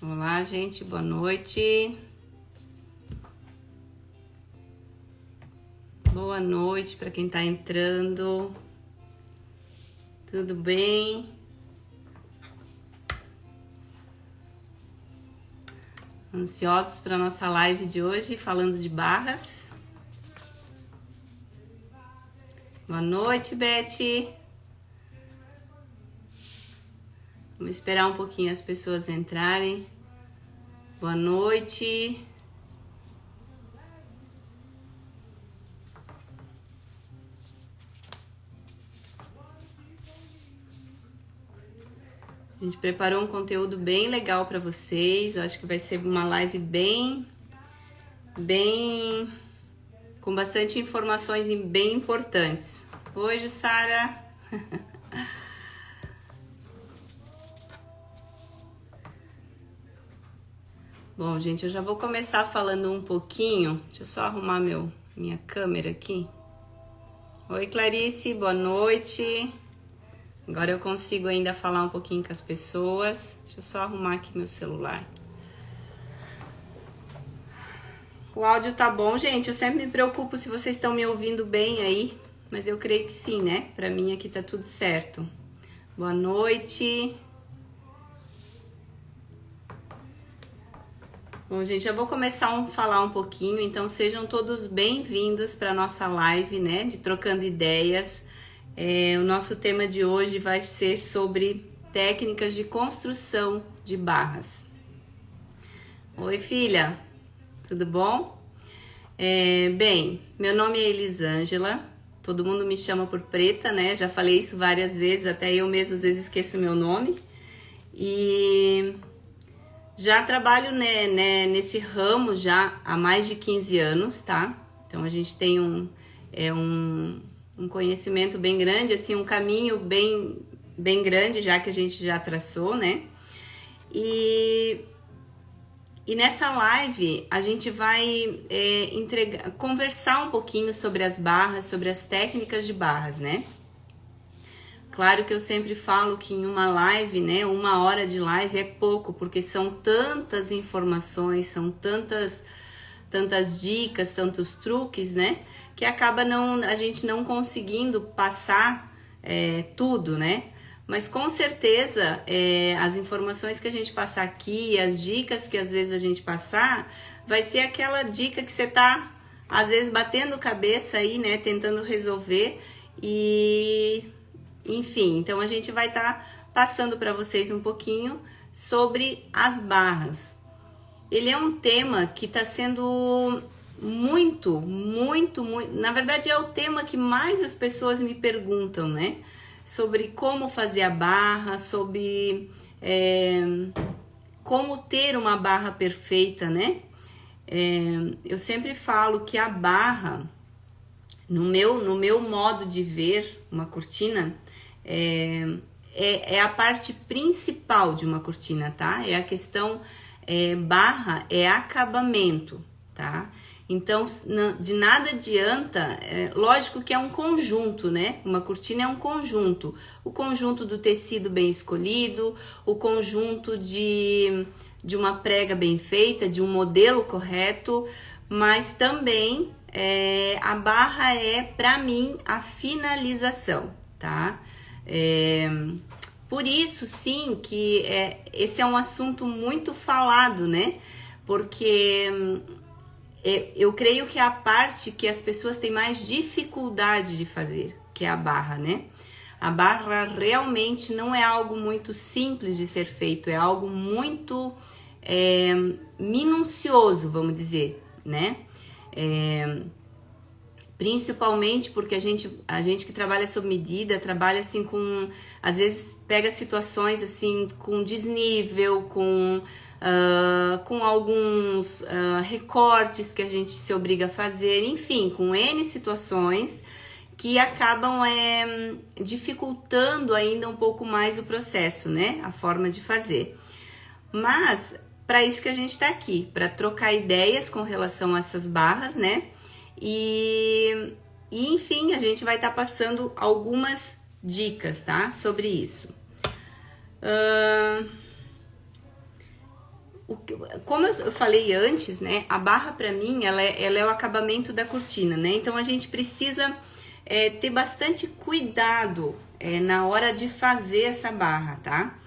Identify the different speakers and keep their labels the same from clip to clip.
Speaker 1: Olá, gente, boa noite. Boa noite para quem tá entrando. Tudo bem? Ansiosos para nossa live de hoje, falando de barras. Boa noite, Beth. Vamos esperar um pouquinho as pessoas entrarem. Boa noite. A gente preparou um conteúdo bem legal para vocês. Eu acho que vai ser uma live bem com bastante informações bem importantes. Oi, Jussara. Bom, gente, eu já vou começar falando um pouquinho. Deixa eu só arrumar minha câmera aqui. Oi, Clarice, boa noite. Agora eu consigo ainda falar um pouquinho com as pessoas. Deixa eu só arrumar aqui meu celular. O áudio tá bom, gente? Eu sempre me preocupo se vocês estão me ouvindo bem aí, mas eu creio que sim, né? Pra mim aqui tá tudo certo. Boa noite. Bom, gente, eu vou começar a falar um pouquinho, então sejam todos bem-vindos para nossa live, né, de Trocando Ideias. O nosso tema de hoje vai ser sobre técnicas de construção de barras. Oi, filha, tudo bom? Bem, meu nome é Elisângela, todo mundo me chama por Preta, né, já falei isso várias vezes, até eu mesma às vezes esqueço meu nome. E já trabalho nesse ramo já há mais de 15 anos, tá? Então a gente tem um conhecimento bem grande, assim, um caminho bem grande já que a gente já traçou, né? E nessa live a gente vai conversar um pouquinho sobre as barras, sobre as técnicas de barras, né? Claro que eu sempre falo que em uma live, né, 1 hora de live é pouco, porque são tantas informações, são tantas dicas, tantos truques, né, que acaba a gente não conseguindo passar tudo, né? Mas com certeza as informações que a gente passar aqui, as dicas que às vezes a gente passar, vai ser aquela dica que você tá às vezes batendo cabeça aí, né, tentando resolver enfim, então a gente vai estar passando para vocês um pouquinho sobre as barras. Ele é um tema que está sendo muito, na verdade é o tema que mais as pessoas me perguntam, né? Sobre como fazer a barra, sobre como ter uma barra perfeita, né? Eu sempre falo que a barra, no meu modo de ver uma cortina, é a parte principal de uma cortina, tá? É a questão, barra é acabamento, tá? Então, de nada adianta, lógico que é um conjunto, né? Uma cortina é um conjunto. O conjunto do tecido bem escolhido, o conjunto de uma prega bem feita, de um modelo correto, mas também a barra é, para mim, a finalização, tá? Por isso, sim, que esse é um assunto muito falado, né? Porque eu creio que é a parte que as pessoas têm mais dificuldade de fazer, que é a barra, né? A barra realmente não é algo muito simples de ser feito, é algo muito minucioso, vamos dizer, né? Principalmente porque a gente que trabalha sob medida, trabalha assim com, às vezes pega situações assim com desnível, com alguns recortes que a gente se obriga a fazer, enfim, com N situações que acabam dificultando ainda um pouco mais o processo, né? A forma de fazer. Mas para isso que a gente está aqui, para trocar ideias com relação a essas barras, né? E E enfim, a gente vai estar passando algumas dicas, tá? Sobre isso. Como eu falei antes, né? A barra para mim, ela é o acabamento da cortina, né? Então a gente precisa ter bastante cuidado na hora de fazer essa barra, tá?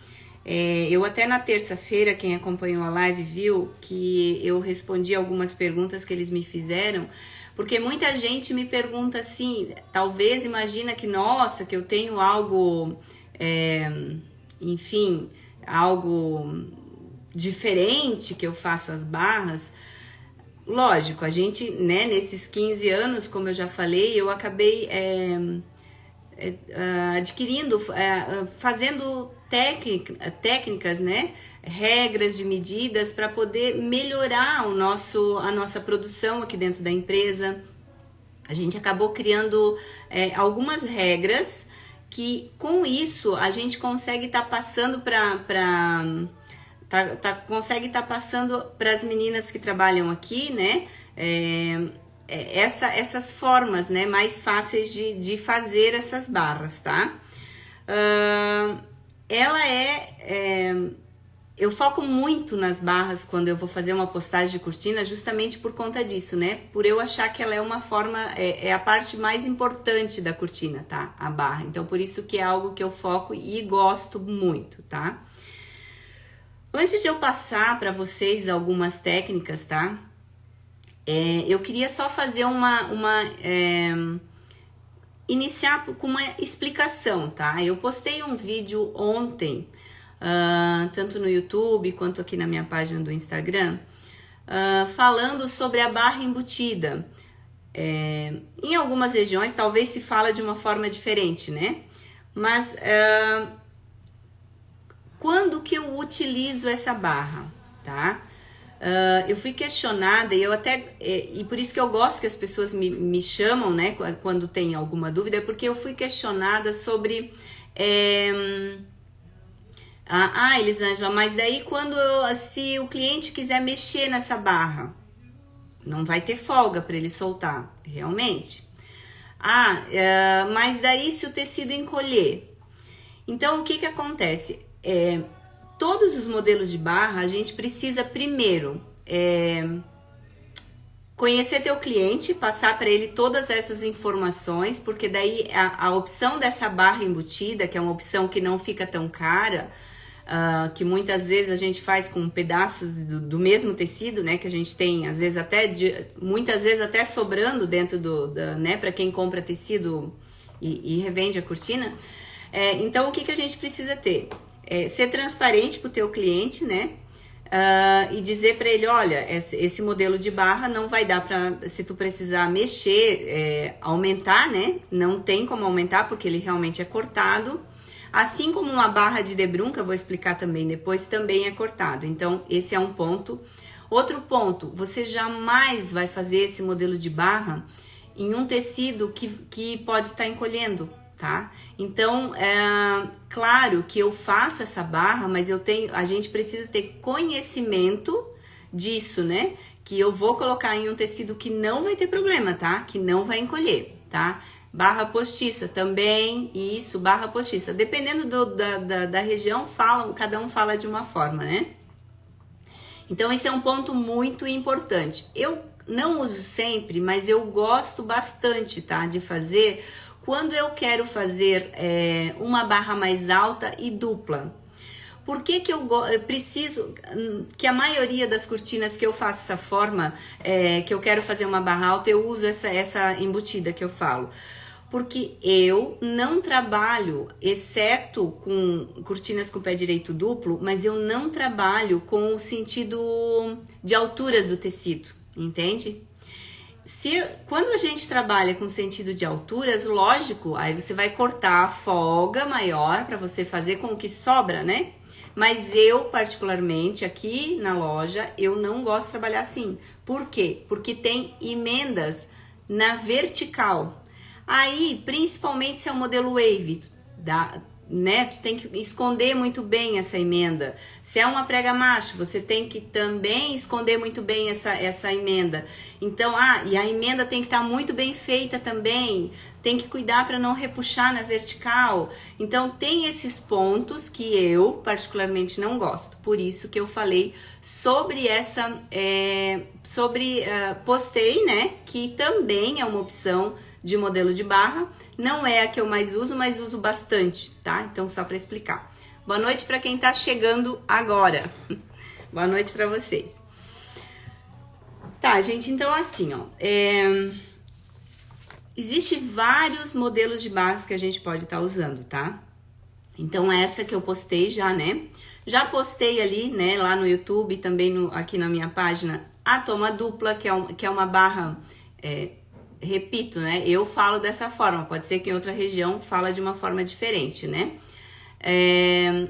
Speaker 1: Eu até na terça-feira, quem acompanhou a live viu que eu respondi algumas perguntas que eles me fizeram, porque muita gente me pergunta assim, talvez imagina que, nossa, que eu tenho algo, enfim, algo diferente que eu faço as barras. Lógico, a gente, né, nesses 15 anos, como eu já falei, eu acabei adquirindo, fazendo técnicas, né, regras de medidas para poder melhorar a nossa produção aqui dentro da empresa. A gente acabou criando algumas regras que, com isso, a gente consegue estar passando consegue estar passando para as meninas que trabalham aqui, né, essas formas, né, mais fáceis de fazer essas barras, tá? Eu foco muito nas barras quando eu vou fazer uma postagem de cortina, justamente por conta disso, né? Por eu achar que ela é uma forma, é a parte mais importante da cortina, tá? A barra. Então, por isso que é algo que eu foco e gosto muito, tá? Antes de eu passar para vocês algumas técnicas, tá? Eu queria só fazer iniciar com uma explicação, tá? Eu postei um vídeo ontem, tanto no YouTube quanto aqui na minha página do Instagram, falando sobre a barra embutida. Em algumas regiões talvez se fala de uma forma diferente, né? Mas quando que eu utilizo essa barra, tá? Eu fui questionada e eu até e por isso que eu gosto que as pessoas me chamam, né, quando tem alguma dúvida, porque eu fui questionada sobre Elisângela, mas daí se o cliente quiser mexer nessa barra, não vai ter folga para ele soltar, realmente. Mas daí se o tecido encolher, então o que acontece? Todos os modelos de barra, a gente precisa primeiro conhecer teu cliente, passar para ele todas essas informações, porque daí a opção dessa barra embutida, que é uma opção que não fica tão cara, que muitas vezes a gente faz com pedaços do mesmo tecido, né, que a gente tem, às vezes muitas vezes até sobrando dentro né, para quem compra tecido e revende a cortina. Então, o que a gente precisa ter? Ser transparente para o teu cliente, né? E dizer para ele, olha, esse modelo de barra não vai dar para, se tu precisar mexer, aumentar, né? Não tem como aumentar porque ele realmente é cortado. Assim como uma barra de debrum, que eu vou explicar também depois, também é cortado. Então, esse é um ponto. Outro ponto, você jamais vai fazer esse modelo de barra em um tecido que pode estar encolhendo, tá? Então, claro que eu faço essa barra, mas a gente precisa ter conhecimento disso, né? Que eu vou colocar em um tecido que não vai ter problema, tá? Que não vai encolher, tá? Barra postiça também, isso, barra postiça. Dependendo da região, cada um fala de uma forma, né? Então, esse é um ponto muito importante. Eu não uso sempre, mas eu gosto bastante, tá? De fazer quando eu quero fazer uma barra mais alta e dupla. Por que eu preciso que a maioria das cortinas que eu faço dessa forma, que eu quero fazer uma barra alta, eu uso essa embutida que eu falo? Porque eu não trabalho, exceto com cortinas com pé direito duplo, mas eu não trabalho com o sentido de alturas do tecido, entende? Quando a gente trabalha com sentido de alturas, lógico, aí você vai cortar a folga maior para você fazer com o que sobra, né? Mas eu, particularmente, aqui na loja, eu não gosto de trabalhar assim. Por quê? Porque tem emendas na vertical. Aí, principalmente se é o modelo Wave, né, tu tem que esconder muito bem essa emenda. Se é uma prega macho, você tem que também esconder muito bem essa emenda. Então, e a emenda tem que estar muito bem feita também, tem que cuidar para não repuxar na vertical. Então, tem esses pontos que eu particularmente não gosto. Por isso que eu falei sobre postei, né, que também é uma opção de modelo de barra. Não é a que eu mais uso, mas uso bastante, tá? Então, só para explicar. Boa noite para quem tá chegando agora. Boa noite para vocês. Tá, gente, então assim, ó, existe vários modelos de barras que a gente pode estar usando, tá? Então, essa que eu postei já, né? Já postei ali, né, lá no YouTube, também aqui na minha página, a toma dupla, que é uma barra, repito, né? Eu falo dessa forma, pode ser que em outra região fala de uma forma diferente, né?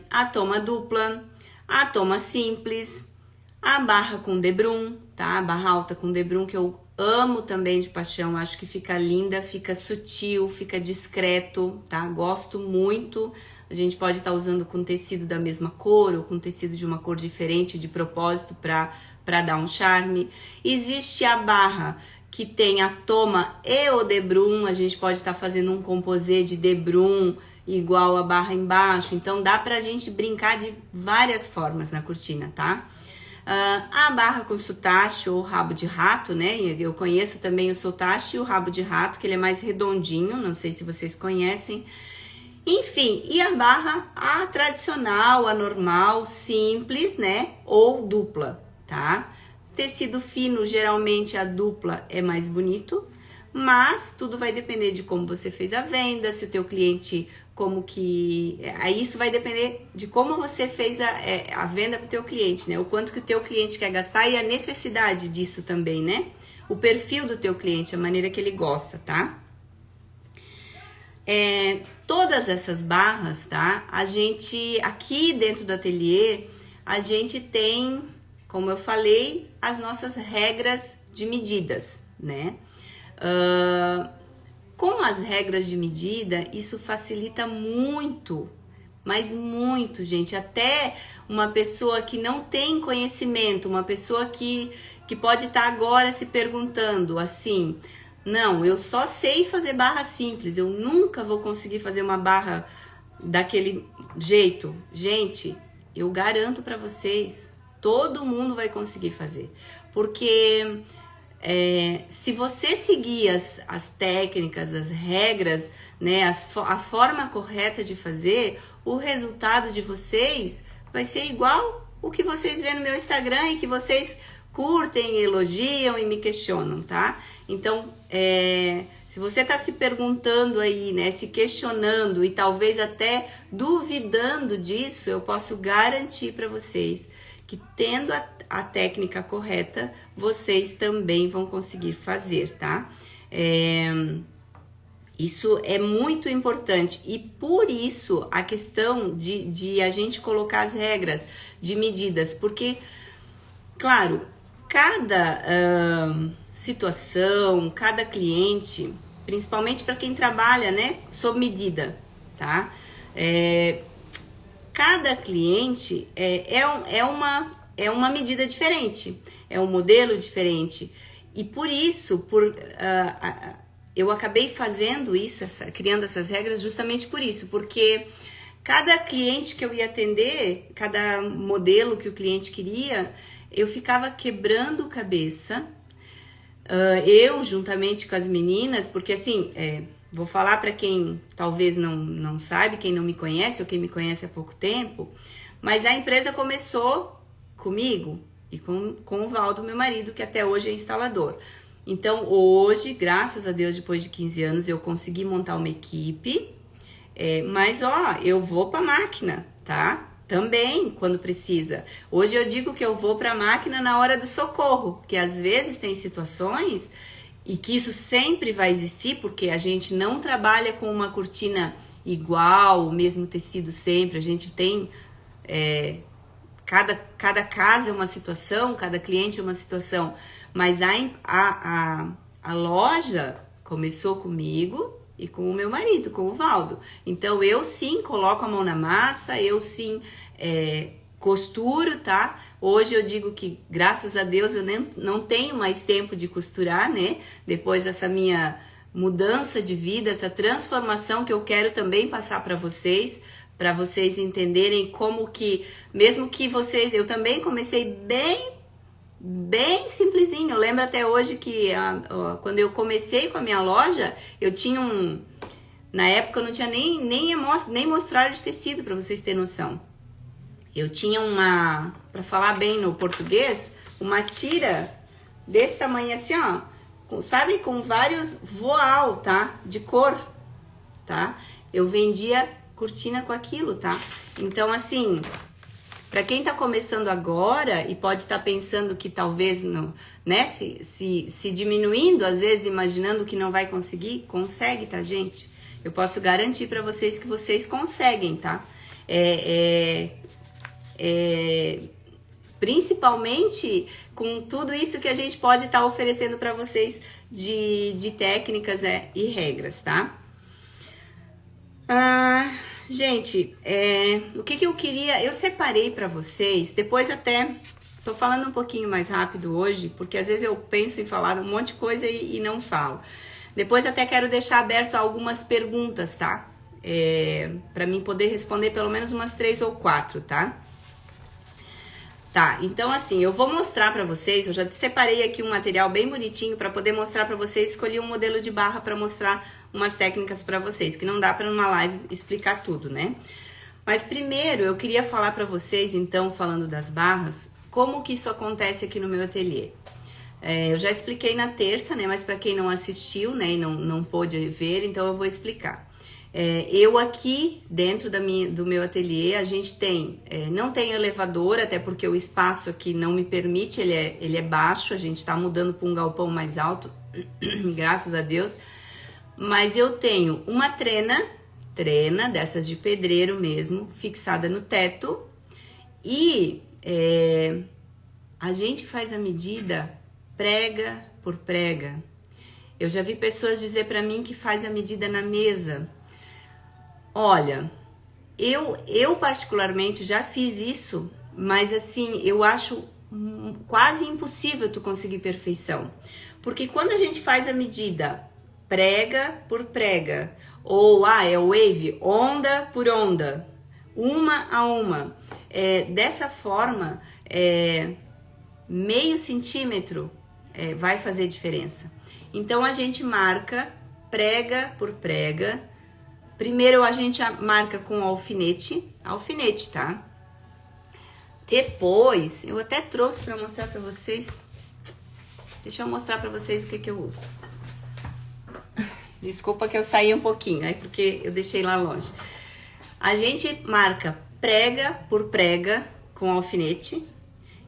Speaker 1: A toma dupla, a toma simples, a barra com debrum, tá? A barra alta com debrum, que eu amo também de paixão, acho que fica linda, fica sutil, fica discreto, tá? Gosto muito. A gente pode estar usando com tecido da mesma cor ou com tecido de uma cor diferente, de propósito, para dar um charme. Existe a barra que tem a toma e o debrum, a gente pode estar fazendo um composê de debrum igual a barra embaixo, então dá pra gente brincar de várias formas na cortina, tá? A barra com sotache ou rabo de rato, né? Eu conheço também o sotache e o rabo de rato, que ele é mais redondinho, não sei se vocês conhecem. Enfim, e a barra, a tradicional, a normal, simples, né? Ou dupla, tá? Tecido fino, geralmente a dupla é mais bonito, mas tudo vai depender de como você fez a venda, se o teu cliente, aí isso vai depender de como você fez a venda para o teu cliente, né? O quanto que o teu cliente quer gastar e a necessidade disso também, né? O perfil do teu cliente, a maneira que ele gosta, tá? Todas essas barras, tá? A gente, aqui dentro do ateliê, a gente tem, como eu falei, as nossas regras de medidas, né? Com as regras de medida, isso facilita muito, mas muito, gente. Até uma pessoa que não tem conhecimento, uma pessoa que pode estar agora se perguntando assim, não, eu só sei fazer barra simples, eu nunca vou conseguir fazer uma barra daquele jeito. Gente, eu garanto para vocês, todo mundo vai conseguir fazer, porque se você seguir as técnicas, as regras, né, a forma correta de fazer, o resultado de vocês vai ser igual o que vocês vêem no meu Instagram e que vocês curtem, elogiam e me questionam, tá? Então, se você tá se perguntando aí, né, se questionando e talvez até duvidando disso, eu posso garantir para vocês que tendo a técnica correta, vocês também vão conseguir fazer, tá? Isso é muito importante e por isso a questão de a gente colocar as regras de medidas, porque, claro, cada situação, cada cliente, principalmente para quem trabalha, né, sob medida, tá? Cada cliente é uma medida diferente, é um modelo diferente. E por isso, eu acabei fazendo isso, criando essas regras justamente por isso, porque cada cliente que eu ia atender, cada modelo que o cliente queria, eu ficava quebrando cabeça, eu juntamente com as meninas, porque assim, vou falar para quem talvez não sabe, quem não me conhece ou quem me conhece há pouco tempo, mas a empresa começou comigo e com o Valdo, meu marido, que até hoje é instalador. Então, hoje, graças a Deus, depois de 15 anos, eu consegui montar uma equipe, mas, eu vou para a máquina, tá? Também, quando precisa. Hoje eu digo que eu vou para a máquina na hora do socorro, porque às vezes tem situações, e que isso sempre vai existir, porque a gente não trabalha com uma cortina igual, o mesmo tecido sempre, a gente tem... Cada casa é uma situação, cada cliente é uma situação, mas a loja começou comigo e com o meu marido, com o Valdo. Então eu sim coloco a mão na massa, eu sim costuro, tá? Hoje eu digo que, graças a Deus, eu não tenho mais tempo de costurar, né? Depois dessa minha mudança de vida, essa transformação que eu quero também passar para vocês entenderem como que, mesmo que vocês, eu também comecei bem simplesinho. Eu lembro até hoje que quando eu comecei com a minha loja, eu tinha na época eu não tinha nem mostruário de tecido, para vocês terem noção. Eu tinha para falar bem no português, uma tira desse tamanho assim, ó, sabe, com vários voal, tá? De cor, tá? Eu vendia cortina com aquilo, tá? Então, assim, para quem tá começando agora e pode estar pensando que talvez não, né, se diminuindo, às vezes imaginando que não vai conseguir, consegue, tá, gente? Eu posso garantir para vocês que vocês conseguem, tá? Principalmente com tudo isso que a gente pode estar oferecendo para vocês de técnicas e regras, tá? Gente, o que eu queria, eu separei para vocês, depois até tô falando um pouquinho mais rápido hoje, porque às vezes eu penso em falar um monte de coisa e não falo. Depois até quero deixar aberto algumas perguntas, tá? Para mim poder responder pelo menos umas 3 ou 4, tá? Tá, então assim, eu vou mostrar pra vocês, eu já separei aqui um material bem bonitinho pra poder mostrar pra vocês, escolhi um modelo de barra pra mostrar umas técnicas pra vocês, que não dá pra numa live explicar tudo, né? Mas primeiro eu queria falar pra vocês, então, falando das barras, como que isso acontece aqui no meu ateliê. Eu já expliquei na terça, né, mas pra quem não assistiu, né, e não pôde ver, então eu vou explicar. Eu aqui dentro do meu ateliê, a gente não tem elevador, até porque o espaço aqui não me permite, ele é baixo, a gente tá mudando para um galpão mais alto, graças a Deus, mas eu tenho uma trena dessas de pedreiro mesmo, fixada no teto, e a gente faz a medida prega por prega. Eu já vi pessoas dizer para mim que faz a medida na mesa. Olha, eu particularmente já fiz isso, mas assim, eu acho quase impossível tu conseguir perfeição. Porque quando a gente faz a medida prega por prega, ou wave, onda por onda, uma a uma, dessa forma, meio centímetro vai fazer diferença. Então a gente marca prega por prega. Primeiro a gente marca com alfinete, tá? Depois, eu até trouxe para mostrar para vocês. Deixa eu mostrar para vocês o que eu uso. Desculpa que eu saí um pouquinho, né? Porque eu deixei lá longe. A gente marca prega por prega com alfinete.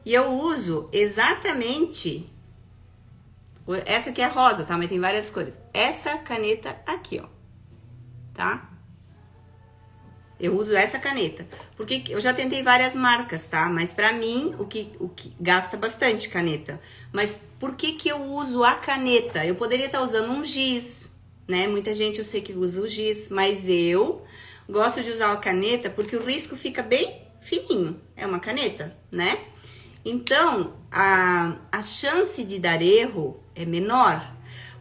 Speaker 1: E eu uso exatamente... Essa aqui é rosa, tá? Mas tem várias cores. Essa caneta aqui, ó. Tá? Eu uso essa caneta, porque eu já tentei várias marcas, tá? Mas pra mim, o que gasta bastante caneta. Mas por que eu uso a caneta? Eu poderia estar usando um giz, né? Muita gente eu sei que usa o giz, mas eu gosto de usar a caneta porque o risco fica bem fininho. É uma caneta, né? Então, a chance de dar erro é menor,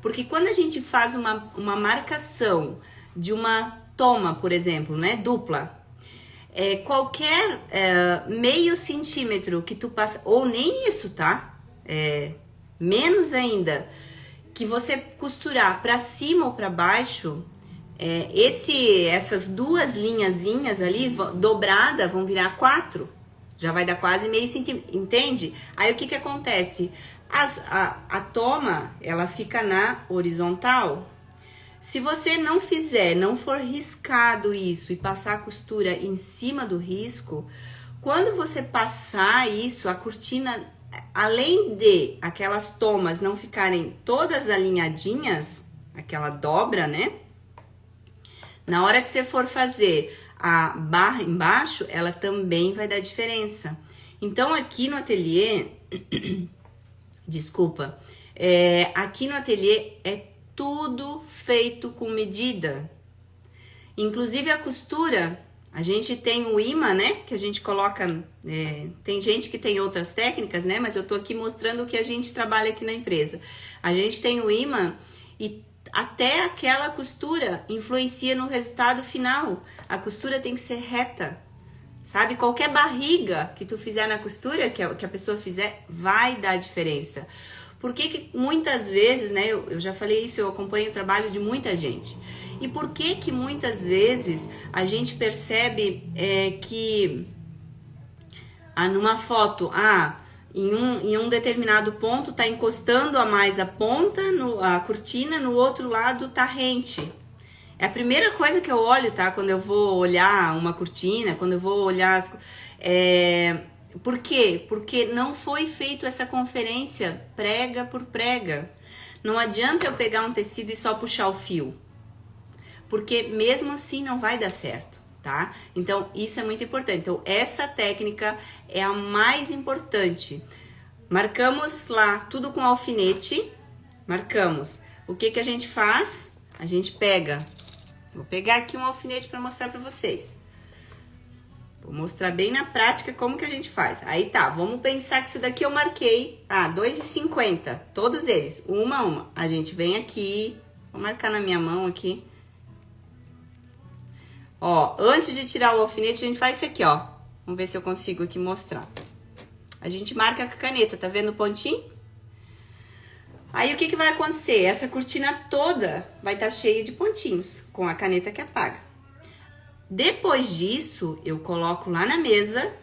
Speaker 1: porque quando a gente faz uma marcação de uma toma, por exemplo, né, dupla, qualquer meio centímetro que tu passa, ou nem isso, tá? Menos ainda, que você costurar para cima ou para baixo, essas duas linhazinhas ali dobrada vão virar 4, já vai dar quase meio centímetro, entende? Aí o que acontece? A toma, ela fica na horizontal. Se você não for riscado isso e passar a costura em cima do risco, quando você passar isso, a cortina, além de aquelas tomas não ficarem todas alinhadinhas, aquela dobra, né? Na hora que você for fazer a barra embaixo, ela também vai dar diferença. Então, aqui no ateliê, desculpa, aqui no ateliê tudo feito com medida. Inclusive a costura, a gente tem o imã, né, que a gente coloca, tem gente que tem outras técnicas, né, mas eu tô aqui mostrando o que a gente trabalha aqui na empresa. A gente tem o imã e até aquela costura influencia no resultado final. A costura tem que ser reta, sabe? Qualquer barriga que tu fizer na costura, que a pessoa fizer, vai dar diferença. Por que muitas vezes, né, eu já falei isso, eu acompanho o trabalho de muita gente. E por que muitas vezes a gente percebe que numa foto, em um determinado ponto tá encostando a mais a ponta, a cortina, no outro lado tá rente. É a primeira coisa que eu olho, tá? Quando eu vou olhar uma cortina, quando eu vou olhar... Por quê? Porque não foi feito essa conferência prega por prega. Não adianta eu pegar um tecido e só puxar o fio, porque mesmo assim não vai dar certo, tá? Então, isso é muito importante. Então, essa técnica é a mais importante. Marcamos lá tudo com alfinete, marcamos. O que a gente faz? A gente pega, vou pegar aqui um alfinete para mostrar para vocês. Vou mostrar bem na prática como que a gente faz. Aí tá, vamos pensar que isso daqui eu marquei, 2,50, todos eles, uma a uma. A gente vem aqui, vou marcar na minha mão aqui. Ó, antes de tirar o alfinete, a gente faz isso aqui, ó. Vamos ver se eu consigo aqui mostrar. A gente marca com a caneta, tá vendo o pontinho? Aí, o que vai acontecer? Essa cortina toda vai estar cheia de pontinhos, com a caneta que apaga. Depois disso, eu coloco lá na mesa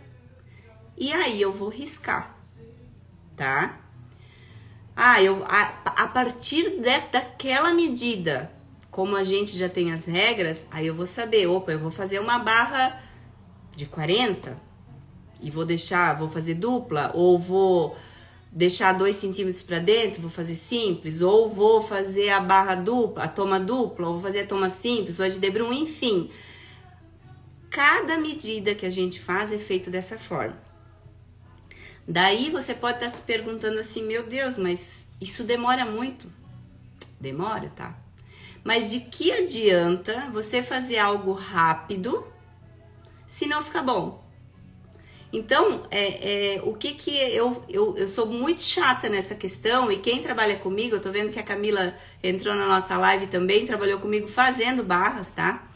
Speaker 1: e aí eu vou riscar, tá? A partir daquela medida, como a gente já tem as regras, aí eu vou saber, opa, eu vou fazer uma barra de 40 e vou fazer dupla, ou vou deixar 2 centímetros para dentro, vou fazer simples, ou vou fazer a barra dupla, a toma dupla, ou vou fazer a toma simples, ou a de debrum, enfim. Cada medida que a gente faz é feito dessa forma. Daí você pode estar se perguntando assim, meu Deus, mas isso demora muito? Demora, tá? Mas de que adianta você fazer algo rápido se não ficar bom? Então, o que eu sou muito chata nessa questão, e quem trabalha comigo, eu tô vendo que a Camila entrou na nossa live também, trabalhou comigo fazendo barras, tá?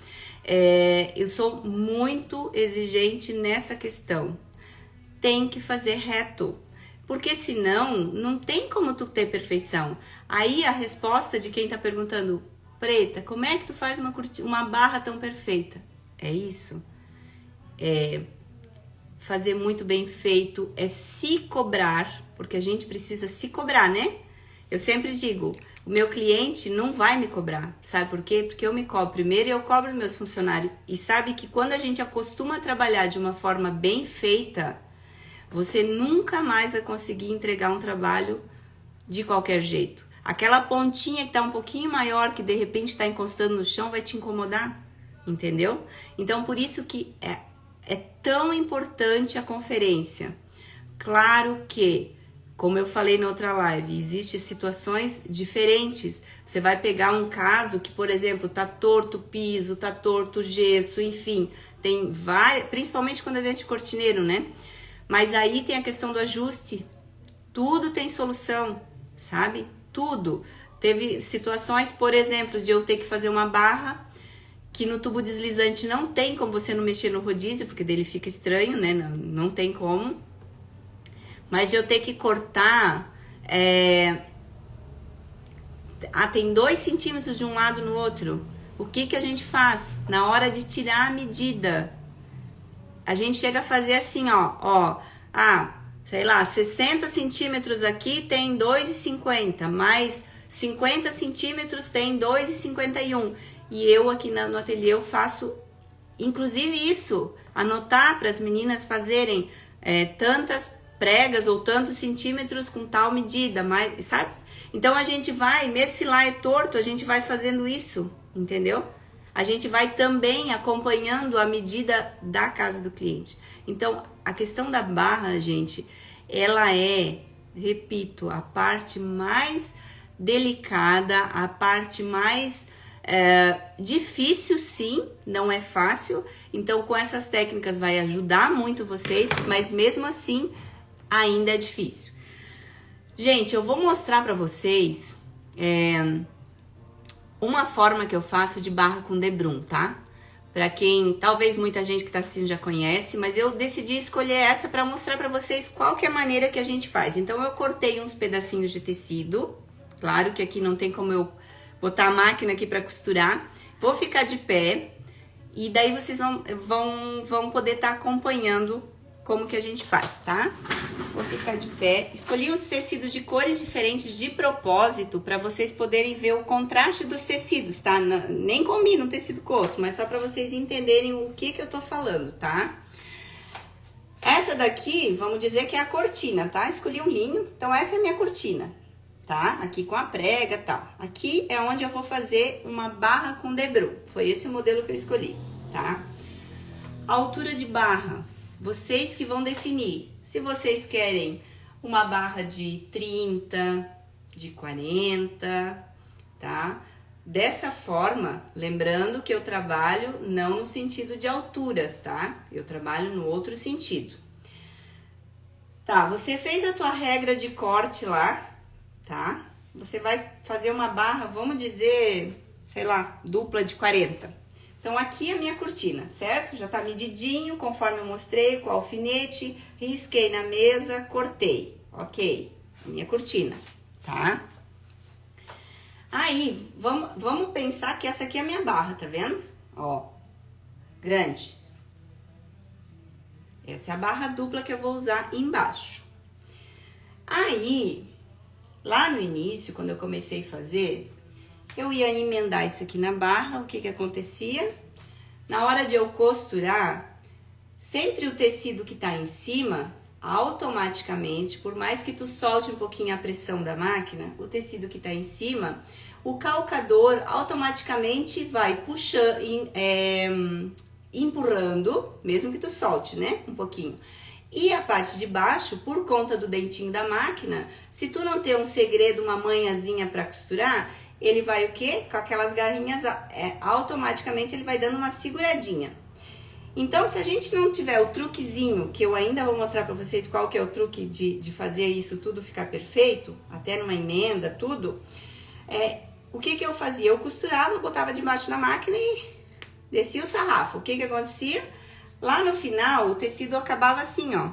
Speaker 1: Eu sou muito exigente nessa questão. Tem que fazer reto, porque senão não tem como tu ter perfeição. Aí a resposta de quem tá perguntando, Preta, como é que tu faz uma barra tão perfeita? É isso. Fazer muito bem feito, é se cobrar, porque a gente precisa se cobrar, né? Eu sempre digo, o meu cliente não vai me cobrar, sabe por quê? Porque eu me cobro primeiro e eu cobro meus funcionários. E sabe que quando a gente acostuma a trabalhar de uma forma bem feita, você nunca mais vai conseguir entregar um trabalho de qualquer jeito. Aquela pontinha que tá um pouquinho maior, que de repente tá encostando no chão, vai te incomodar, entendeu? Então, por isso que é tão importante a conferência. Claro que, como eu falei na outra live, existem situações diferentes. Você vai pegar um caso que, por exemplo, tá torto o piso, tá torto o gesso, enfim, tem várias, principalmente quando é dentro de cortineiro, né? Mas aí tem a questão do ajuste. Tudo tem solução, sabe? Tudo. Teve situações, por exemplo, de eu ter que fazer uma barra que no tubo deslizante não tem como você não mexer no rodízio, porque dele fica estranho, né? Não tem como. Mas de eu ter que cortar... tem 2 centímetros de um lado no outro. O que a gente faz? Na hora de tirar a medida, a gente chega a fazer assim, sei lá, 60 centímetros aqui tem 2,50, mais 50 centímetros tem 2,51. E eu aqui no ateliê eu faço, inclusive isso, anotar para as meninas fazerem tantas pregas ou tantos centímetros com tal medida, mas, sabe? Então a gente vai, mesmo se lá é torto, a gente vai fazendo isso, entendeu? A gente vai também acompanhando a medida da casa do cliente. Então, a questão da barra, gente, ela repito, a parte mais delicada, a parte mais difícil, sim, não é fácil. Então, com essas técnicas vai ajudar muito vocês, mas mesmo assim, ainda é difícil. Gente, eu vou mostrar para vocês uma forma que eu faço de barra com debrum, tá? Para quem, talvez muita gente que tá assistindo já conhece, mas eu decidi escolher essa para mostrar para vocês qual que é a maneira que a gente faz. Então, eu cortei uns pedacinhos de tecido, claro que aqui não tem como eu botar a máquina aqui para costurar. Vou ficar de pé e daí vocês vão poder estar acompanhando como que a gente faz, tá? Vou ficar de pé. Escolhi os tecidos de cores diferentes de propósito para vocês poderem ver o contraste dos tecidos, tá? Nem combina um tecido com o outro, mas só para vocês entenderem o que eu tô falando, tá? Essa daqui, vamos dizer que é a cortina, tá? Escolhi um linho, então essa é a minha cortina, tá? Aqui com a prega e tal. Aqui é onde eu vou fazer uma barra com debrum. Foi esse o modelo que eu escolhi, tá? A altura de barra, vocês que vão definir. Se vocês querem uma barra de 30, de 40, tá? Dessa forma, lembrando que eu trabalho não no sentido de alturas, tá? Eu trabalho no outro sentido. Tá, você fez a tua regra de corte lá, tá? Você vai fazer uma barra, vamos dizer, sei lá, dupla de 40. Então, aqui é a minha cortina, certo? Já tá medidinho, conforme eu mostrei, com o alfinete, risquei na mesa, cortei, ok? Minha cortina, tá? Aí, vamos pensar que essa aqui é a minha barra, tá vendo? Ó, grande. Essa é a barra dupla que eu vou usar embaixo. Aí, lá no início, quando eu comecei a fazer, eu ia emendar isso aqui na barra, o que que acontecia? Na hora de eu costurar, sempre o tecido que tá em cima, automaticamente, por mais que tu solte um pouquinho a pressão da máquina, o tecido que tá em cima, o calcador automaticamente vai puxando, empurrando, mesmo que tu solte, né, um pouquinho. E a parte de baixo, por conta do dentinho da máquina, se tu não tem um segredo, uma manhãzinha para costurar, ele vai o quê? Com aquelas garrinhas, automaticamente ele vai dando uma seguradinha. Então, se a gente não tiver o truquezinho, que eu ainda vou mostrar para vocês qual que é o truque de fazer isso tudo ficar perfeito, até numa emenda, tudo, o que que eu fazia? Eu costurava, botava debaixo da máquina e descia o sarrafo. O que que acontecia? Lá no final, o tecido acabava assim, ó.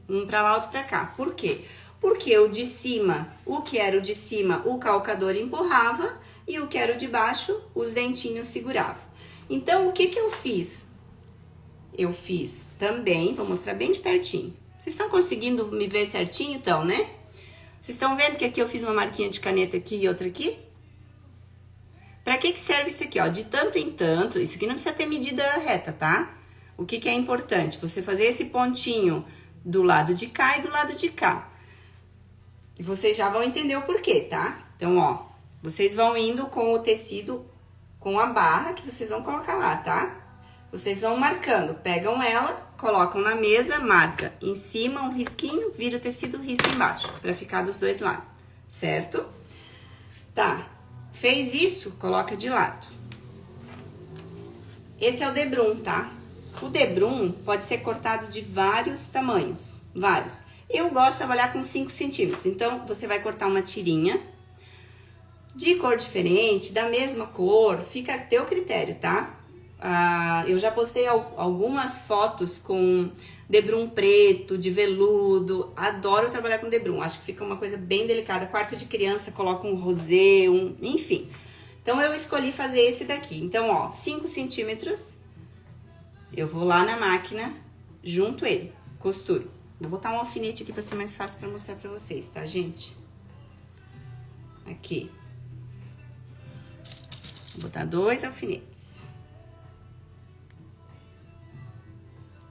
Speaker 1: Um pra lá, outro pra cá. Por quê? Porque o de cima, o que era o de cima, o calcador empurrava e o que era o de baixo, os dentinhos seguravam. Então, o que que eu fiz? Eu fiz também, vou mostrar bem de pertinho. Vocês estão conseguindo me ver certinho, então, né? Vocês estão vendo que aqui eu fiz uma marquinha de caneta aqui e outra aqui? Pra que que serve isso aqui, ó? De tanto em tanto, isso aqui não precisa ter medida reta, tá? O que que é importante? Você fazer esse pontinho do lado de cá e do lado de cá. E vocês já vão entender o porquê, tá? Então, ó, vocês vão indo com o tecido, com a barra que vocês vão colocar lá, tá? Vocês vão marcando, pegam ela, colocam na mesa, marca em cima um risquinho, vira o tecido, risca embaixo, pra ficar dos dois lados, certo? Tá. Fez isso, coloca de lado. Esse é o debrum, tá? O debrum pode ser cortado de vários tamanhos, vários. Eu gosto de trabalhar com 5 centímetros, então você vai cortar uma tirinha de cor diferente, da mesma cor, fica a teu critério, tá? Eu já postei algumas fotos com debrum preto, de veludo, adoro trabalhar com debrum, acho que fica uma coisa bem delicada, quarto de criança coloca um rosé, enfim. Então, eu escolhi fazer esse daqui, então, ó, 5 centímetros, eu vou lá na máquina, junto ele, costuro. Vou botar um alfinete aqui pra ser mais fácil pra mostrar pra vocês, tá, gente? Aqui. Vou botar 2 alfinetes.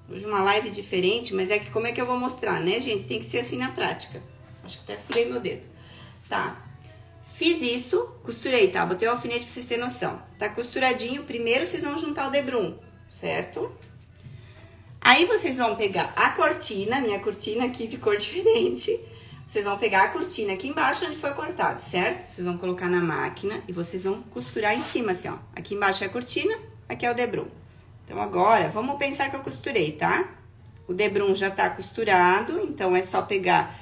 Speaker 1: Hoje uma live diferente, mas é que como é que eu vou mostrar, né, gente? Tem que ser assim na prática. Acho que até furei meu dedo. Tá. Fiz isso, costurei, tá? Botei o alfinete pra vocês terem noção. Tá costuradinho, primeiro vocês vão juntar o debrum, certo? Aí vocês vão pegar a cortina, minha cortina aqui de cor diferente, Vocês vão pegar a cortina aqui embaixo onde foi cortado, certo? Vocês vão colocar na máquina e vocês vão costurar em cima, assim, ó. Aqui embaixo é a cortina, aqui é o debrum. Então, agora, vamos pensar que eu costurei, tá? O debrum já tá costurado, então é só pegar,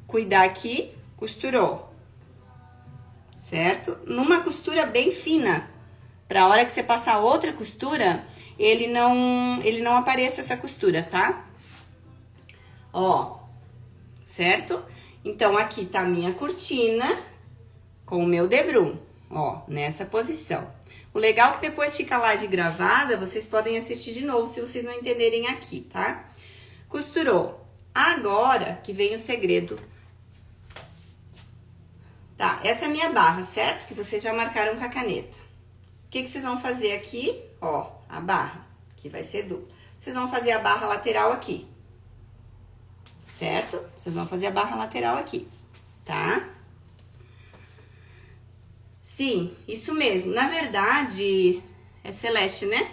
Speaker 1: cuidar aqui, costurou. Certo? Numa costura bem fina, pra hora que você passar outra costura, ele não apareça essa costura, tá? Ó, certo? Então, aqui tá a minha cortina com o meu debrum, ó, nessa posição. O legal é que depois fica a live gravada, vocês podem assistir de novo se vocês não entenderem aqui, tá? Costurou. Agora que vem o segredo. Tá, essa é a minha barra, certo? Que vocês já marcaram com a caneta. O que vocês vão fazer aqui? Ó, a barra, que vai ser dupla. Vocês vão fazer a barra lateral aqui. Certo? Vocês vão fazer a barra lateral aqui, tá? Sim, isso mesmo. Na verdade, é Celeste, né?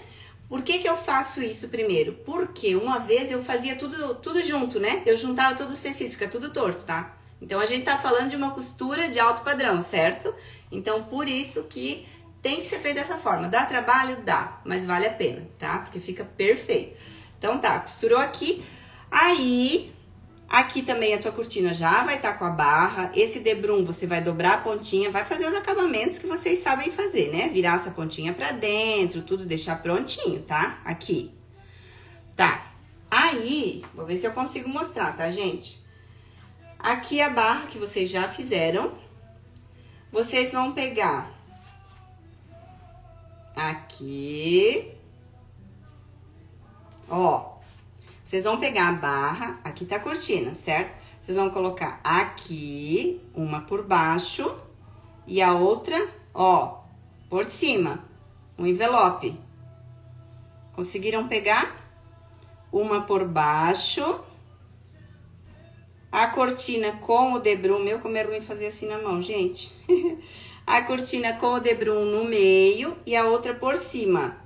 Speaker 1: Por que eu faço isso primeiro? Porque uma vez eu fazia tudo junto, né? Eu juntava todos os tecidos, fica tudo torto, tá? Então, a gente tá falando de uma costura de alto padrão, certo? Então, por isso que tem que ser feito dessa forma. Dá trabalho? Dá, mas vale a pena, tá? Porque fica perfeito. Então, tá, costurou aqui. Aí, aqui também a tua cortina já vai estar com a barra. Esse debrum, você vai dobrar a pontinha, vai fazer os acabamentos que vocês sabem fazer, né? Virar essa pontinha pra dentro, tudo, deixar prontinho, tá? Aqui. Tá. Aí, vou ver se eu consigo mostrar, tá, gente? Aqui a barra que vocês já fizeram. Vocês vão pegar aqui. Ó. Vocês vão pegar a barra, aqui tá a cortina, certo? Vocês vão colocar aqui, uma por baixo e a outra, ó, por cima, um envelope. Conseguiram pegar? Uma por baixo, a cortina com o debrum, meu, como é ruim fazer assim na mão, gente. A cortina com o debrum no meio e a outra por cima.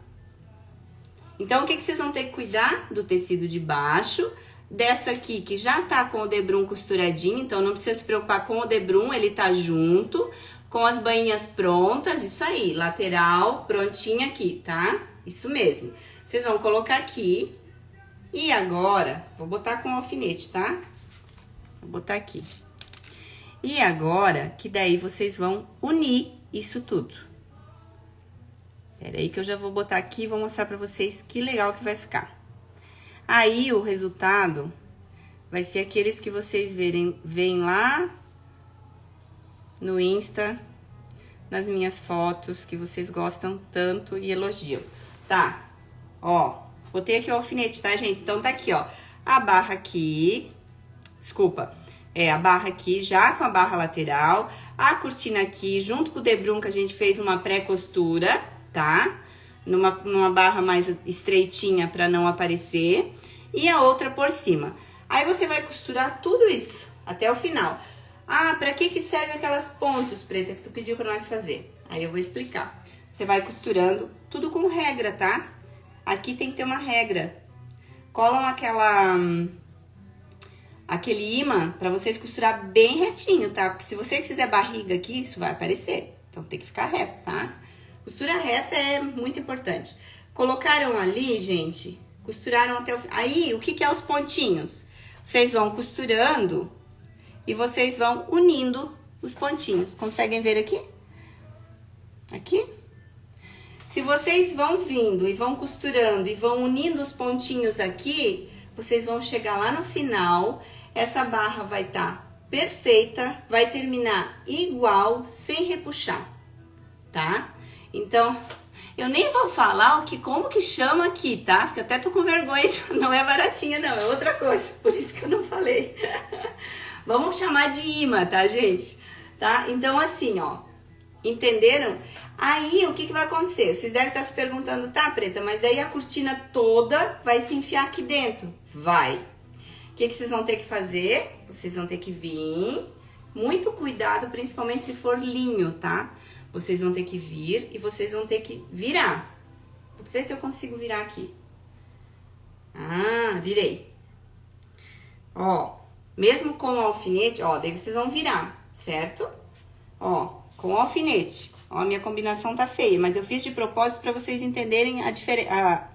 Speaker 1: Então, o que vocês vão ter que cuidar? Do tecido de baixo, dessa aqui que já tá com o debrum costuradinho, então não precisa se preocupar com o debrum, ele tá junto, com as bainhas prontas, isso aí, lateral, prontinha aqui, tá? Isso mesmo. Vocês vão colocar aqui, e agora, vou botar com alfinete, tá? Vou botar aqui. E agora, que daí vocês vão unir isso tudo. Pera aí que eu já vou botar aqui e vou mostrar pra vocês que legal que vai ficar. Aí, o resultado vai ser aqueles que vocês veem lá no Insta, nas minhas fotos, que vocês gostam tanto e elogiam. Tá, ó, botei aqui o alfinete, tá, gente? Então, tá aqui, ó, a barra aqui, desculpa, a barra aqui já com a barra lateral, a cortina aqui, junto com o debrum que a gente fez uma pré-costura, tá? Numa barra mais estreitinha pra não aparecer. E a outra por cima. Aí, você vai costurar tudo isso até o final. Ah, pra que serve aquelas pontos, Preta, que tu pediu pra nós fazer? Aí, eu vou explicar. Você vai costurando tudo com regra, tá? Aqui tem que ter uma regra. Colam aquele imã pra vocês costurar bem retinho, tá? Porque se vocês fizerem barriga aqui, isso vai aparecer. Então, tem que ficar reto, tá? Costura reta é muito importante. Colocaram ali, gente, costuraram até o fim. Aí, o que é os pontinhos? Vocês vão costurando e vocês vão unindo os pontinhos. Conseguem ver aqui? Aqui? Se vocês vão vindo e vão costurando e vão unindo os pontinhos aqui, vocês vão chegar lá no final, essa barra vai estar perfeita, vai terminar igual, sem repuxar, tá? Então, eu nem vou falar como que chama aqui, tá? Porque até tô com vergonha, não é baratinha não, é outra coisa, por isso que eu não falei. Vamos chamar de imã, tá, gente? Tá? Então, assim, ó, entenderam? Aí, o que vai acontecer? Vocês devem estar se perguntando, tá, Preta, mas daí a cortina toda vai se enfiar aqui dentro? Vai. O que vocês vão ter que fazer? Vocês vão ter que vir, muito cuidado, principalmente se for linho, tá? Vocês vão ter que vir e vocês vão ter que virar. Vou ver se eu consigo virar aqui. Ah, virei. Ó, Mesmo com o alfinete, ó, daí vocês vão virar, certo? Ó, com o alfinete. Ó, a minha combinação tá feia, mas eu fiz de propósito para vocês entenderem a diferença,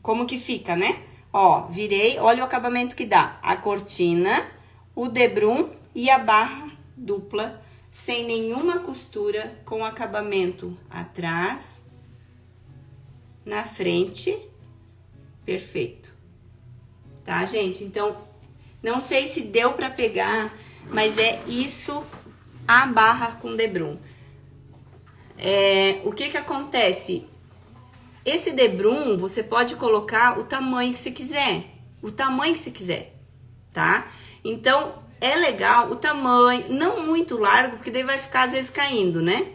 Speaker 1: como que fica, né? Ó, virei, olha o acabamento que dá. A cortina, o debrum e a barra dupla, sem nenhuma costura, com acabamento atrás, na frente, perfeito. Tá, gente? Então, não sei se deu pra pegar, mas é isso, a barra com debrum. O que que acontece? Esse debrum, você pode colocar o tamanho que você quiser. O tamanho que você quiser, tá? Então, é legal o tamanho, não muito largo, porque daí vai ficar às vezes caindo, né?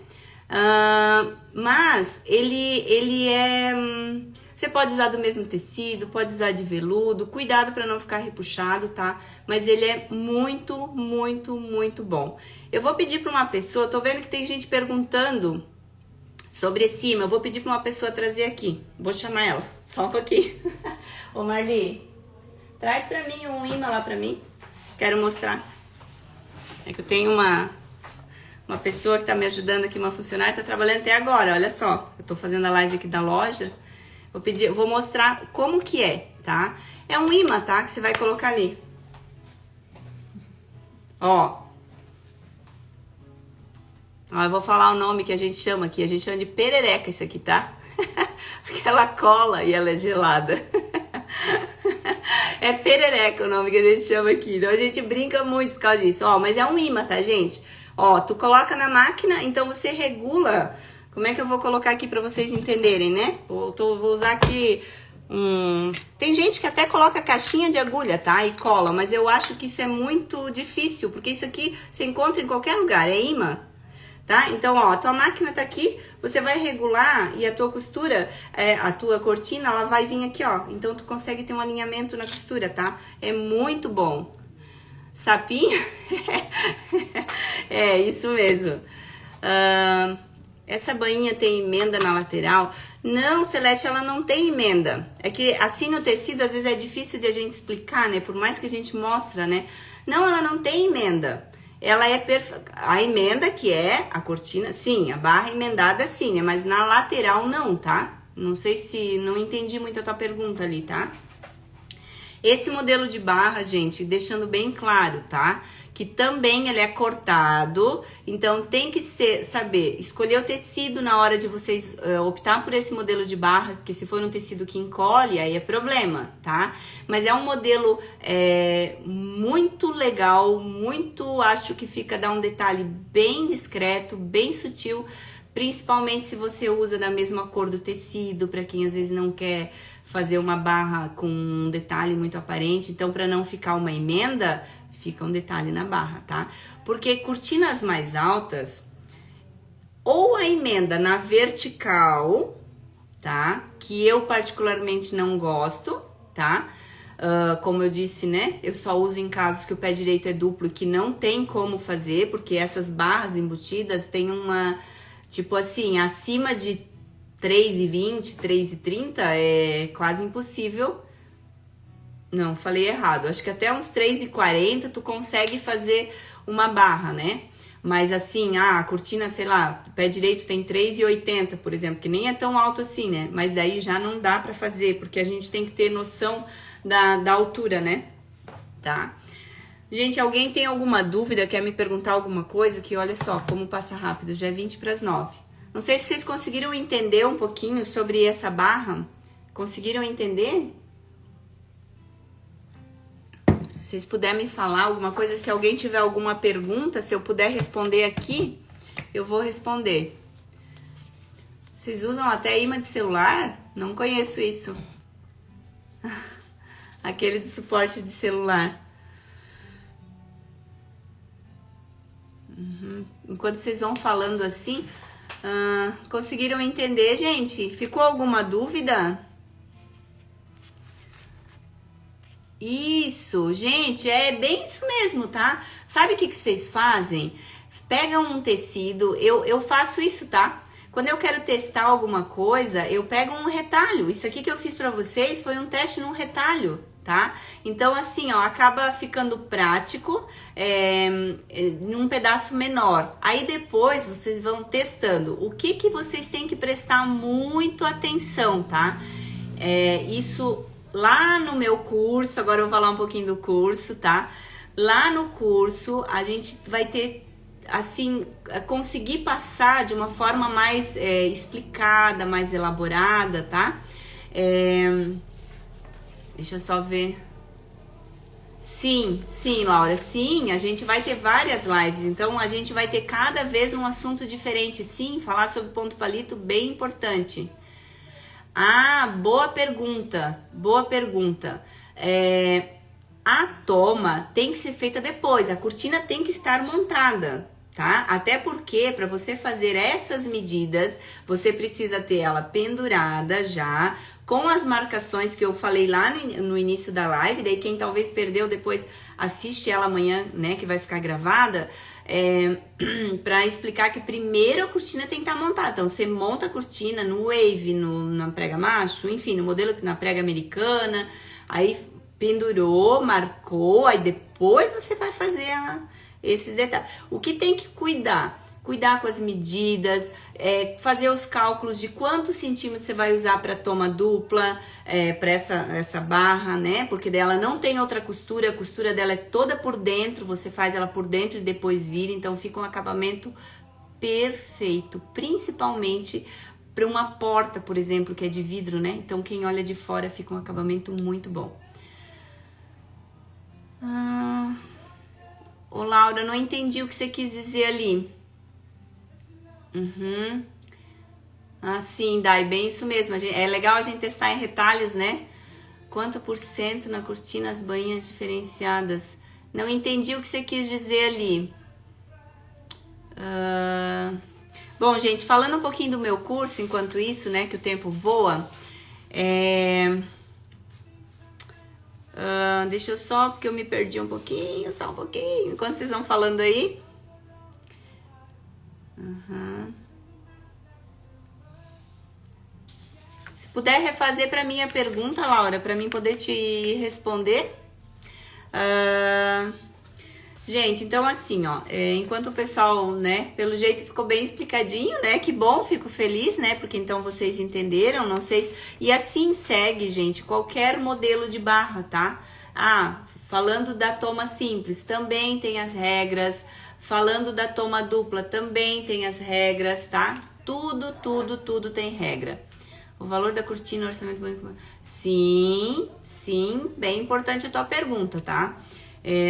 Speaker 1: Mas ele é... Você pode usar do mesmo tecido, pode usar de veludo, cuidado para não ficar repuxado, tá? Mas ele é muito, muito, muito bom. Eu vou pedir para uma pessoa, tô vendo que tem gente perguntando sobre esse imã, eu vou pedir para uma pessoa trazer aqui. Vou chamar ela, só um pouquinho. Ô Marli, traz para mim um imã lá para mim. Quero mostrar. É que eu tenho uma pessoa que tá me ajudando aqui, uma funcionária, tá trabalhando até agora, olha só. Eu tô fazendo a live aqui da loja. Eu vou mostrar como que é, tá? É um imã, tá? Que você vai colocar ali. Ó. Ó, eu vou falar o nome que a gente chama aqui. A gente chama de perereca isso aqui, tá? Porque ela cola e ela é gelada. É perereca o nome que a gente chama aqui. Então a gente brinca muito por causa disso. Ó, mas é um imã, tá, gente? Ó, tu coloca na máquina, então você regula. Como é que eu vou colocar aqui pra vocês entenderem, né? Vou usar aqui... Tem gente que até coloca caixinha de agulha, tá? E cola, mas eu acho que isso é muito difícil, porque isso aqui você encontra em qualquer lugar, é imã. Tá? Então, ó, a tua máquina tá aqui, você vai regular e a tua costura, a tua cortina, ela vai vir aqui, ó. Então, tu consegue ter um alinhamento na costura, tá? É muito bom. Sapinho? É, isso mesmo. Essa bainha tem emenda na lateral? Não, Celeste, ela não tem emenda. É que assim no tecido, às vezes é difícil de a gente explicar, né? Por mais que a gente mostra, né? Não, ela não tem emenda. Ela é a emenda que é a cortina, sim, a barra emendada sim, né? Mas na lateral não, tá? Não sei se, não entendi muito a tua pergunta ali, tá? Esse modelo de barra, gente, deixando bem claro, tá? Que também ele é cortado, então tem que saber escolher o tecido na hora de vocês optar por esse modelo de barra, porque se for um tecido que encolhe, aí é problema, tá? Mas é um modelo muito legal, muito, acho que dá um detalhe bem discreto, bem sutil, principalmente se você usa da mesma cor do tecido, para quem às vezes não quer fazer uma barra com um detalhe muito aparente, então para não ficar uma emenda, fica um detalhe na barra, tá? Porque cortinas mais altas, ou a emenda na vertical, tá? Que eu particularmente não gosto, tá? Como eu disse, né? Eu só uso em casos que o pé direito é duplo, que não tem como fazer, porque essas barras embutidas têm uma, tipo assim, acima de 3,20, 3,30 é quase impossível. Não, falei errado. Acho que até uns 3,40 tu consegue fazer uma barra, né? Mas assim, a cortina, sei lá, o pé direito tem 3,80, por exemplo, que nem é tão alto assim, né? Mas daí já não dá pra fazer, porque a gente tem que ter noção da altura, né? Tá? Gente, alguém tem alguma dúvida, quer me perguntar alguma coisa? Que olha só, como passa rápido, já é 20 para as 9. Não sei se vocês conseguiram entender um pouquinho sobre essa barra. Conseguiram entender? Se vocês puderem me falar alguma coisa, se alguém tiver alguma pergunta, se eu puder responder aqui, eu vou responder. Vocês usam até imã de celular? Não conheço isso. Aquele de suporte de celular. Enquanto vocês vão falando assim, conseguiram entender, gente? Ficou alguma dúvida? Isso, gente, é bem isso mesmo, tá? Sabe o que vocês fazem? Pegam um tecido, eu faço isso, tá? Quando eu quero testar alguma coisa, eu pego um retalho. Isso aqui que eu fiz pra vocês foi um teste num retalho, tá? Então, assim, ó, acaba ficando prático num pedaço menor. Aí depois vocês vão testando. O que que vocês têm que prestar muito atenção, tá? Isso lá no meu curso, agora eu vou falar um pouquinho do curso, tá? Lá no curso a gente vai ter, assim, conseguir passar de uma forma mais explicada, mais elaborada, tá? Deixa eu só ver. Sim, Laura, sim, a gente vai ter várias lives, então a gente vai ter cada vez um assunto diferente, sim, falar sobre ponto palito, bem importante. Ah, boa pergunta, boa pergunta. A toma tem que ser feita depois, a cortina tem que estar montada, tá? Até porque para você fazer essas medidas, você precisa ter ela pendurada já, com as marcações que eu falei lá no início da live. Daí quem talvez perdeu depois assiste ela amanhã, né, que vai ficar gravada, para explicar que primeiro a cortina tem que estar montada. Então você monta a cortina no wave, na prega macho, enfim, no modelo na prega americana, aí pendurou, marcou, aí depois você vai fazer esses detalhes. O que tem que cuidar? Cuidar com as medidas, fazer os cálculos de quantos centímetros você vai usar para toma dupla, para essa barra, né? Porque dela não tem outra costura, a costura dela é toda por dentro, você faz ela por dentro e depois vira, então fica um acabamento perfeito, principalmente para uma porta, por exemplo, que é de vidro, né? Então quem olha de fora fica um acabamento muito bom. Ô Laura, não entendi o que você quis dizer ali. Sim, Dai, bem isso mesmo. É legal a gente testar em retalhos, né? Quanto por cento na cortina as bainhas diferenciadas? Não entendi o que você quis dizer ali. Bom, gente, falando um pouquinho do meu curso, enquanto isso, né, que o tempo voa, deixa eu só, porque eu me perdi um pouquinho, só um pouquinho, enquanto vocês vão falando aí. Se puder refazer para mim a pergunta, Laura, para mim poder te responder. Gente, então assim, ó, enquanto o pessoal, né, pelo jeito ficou bem explicadinho, né, que bom, fico feliz, né, porque então vocês entenderam, não sei, e assim segue, gente, qualquer modelo de barra, tá? Falando da toma simples, também tem as regras, falando da toma dupla, também tem as regras, tá? Tudo tem regra. O valor da cortina, orçamento... Sim, bem importante a tua pergunta, tá?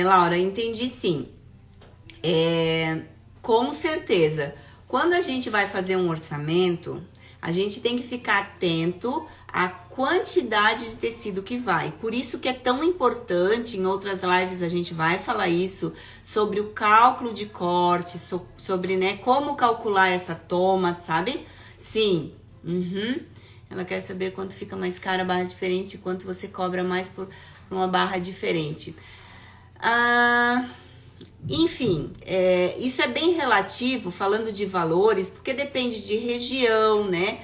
Speaker 1: Laura, entendi sim. Com certeza, quando a gente vai fazer um orçamento, a gente tem que ficar atento à quantidade de tecido que vai. Por isso que é tão importante, em outras lives a gente vai falar isso, sobre o cálculo de corte, sobre, né, como calcular essa toma, sabe? Sim. Ela quer saber quanto fica mais cara a barra diferente, quanto você cobra mais por uma barra diferente. Enfim, isso é bem relativo, falando de valores, porque depende de região, né?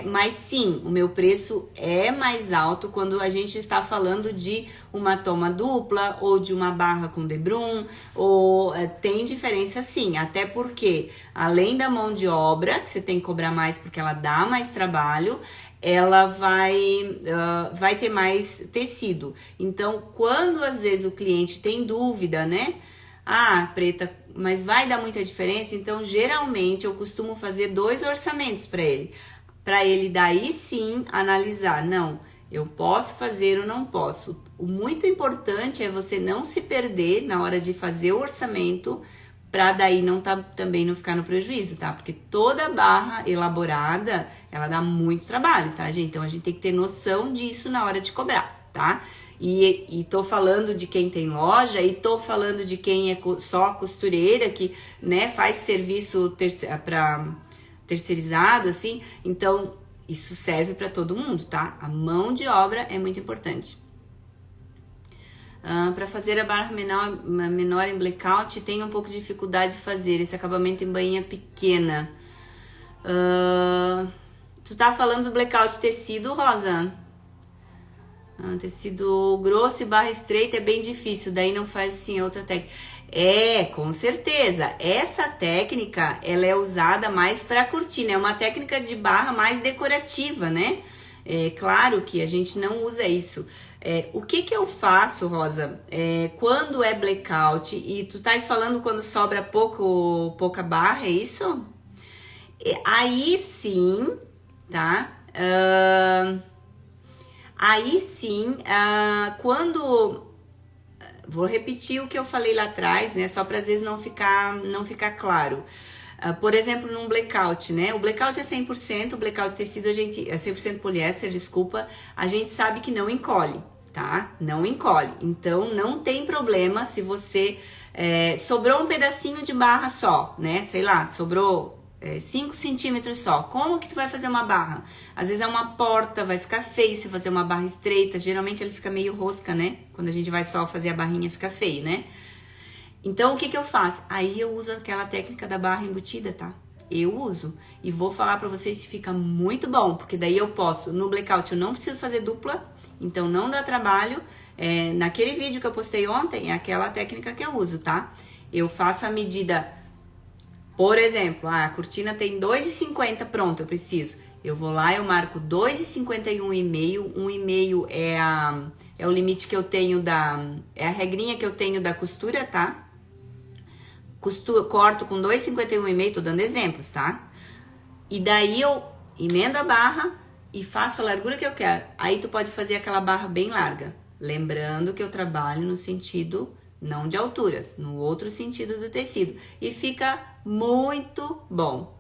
Speaker 1: Mas sim, o meu preço é mais alto quando a gente está falando de uma toma dupla ou de uma barra com debrum, ou tem diferença sim, até porque além da mão de obra, que você tem que cobrar mais porque ela dá mais trabalho, ela vai ter mais tecido. Então, quando às vezes o cliente tem dúvida, né? Preta, mas vai dar muita diferença? Então, geralmente, eu costumo fazer 2 orçamentos para ele daí sim analisar, não, eu posso fazer ou não posso. O muito importante é você não se perder na hora de fazer o orçamento, para daí também não ficar no prejuízo, tá? Porque toda barra elaborada, ela dá muito trabalho, tá, gente? Então, a gente tem que ter noção disso na hora de cobrar, tá? E tô falando de quem tem loja, e tô falando de quem é só costureira, que, né, faz serviço terceirizado, assim. Então, isso serve para todo mundo, tá? A mão de obra é muito importante. Para fazer a barra menor em blackout, tem um pouco de dificuldade de fazer esse acabamento em bainha pequena. Tu tá falando do blackout tecido, Rosa? Tecido grosso e barra estreita é bem difícil, daí não faz assim outra técnica. Com certeza. Essa técnica, ela é usada mais para cortina, é uma técnica de barra mais decorativa, né? É claro que a gente não usa isso. O que eu faço, Rosa, quando é blackout, e tu estás falando quando sobra pouca barra, é isso? Aí sim, tá? Aí sim, quando... Vou repetir o que eu falei lá atrás, né? Só para às vezes não ficar claro. Por exemplo, num blackout, né? O blackout é 100%, o blackout tecido a gente é 100% poliéster, desculpa, a gente sabe que não encolhe, tá? Não encolhe. Então não tem problema se você sobrou um pedacinho de barra só, né? Sei lá, sobrou 5 centímetros só. Como que tu vai fazer uma barra? Às vezes é uma porta, vai ficar feio se fazer uma barra estreita. Geralmente ele fica meio rosca, né? Quando a gente vai só fazer a barrinha fica feio, né? Então o que eu faço? Aí eu uso aquela técnica da barra embutida, tá? Eu uso e vou falar pra vocês que fica muito bom, porque daí eu posso, no blackout eu não preciso fazer dupla, então não dá trabalho. Naquele vídeo que eu postei ontem, é aquela técnica que eu uso, tá? Eu faço a medida. Por exemplo, a cortina tem 2,50, pronto, eu preciso. Eu vou lá, eu marco 2,51,5. 1,5 é o limite que eu tenho é a regrinha que eu tenho da costura, tá? Corto com 2,51,5, tô dando exemplos, tá? E daí eu emendo a barra e faço a largura que eu quero. Aí tu pode fazer aquela barra bem larga. Lembrando que eu trabalho no sentido... não de alturas, no outro sentido do tecido. E fica muito bom.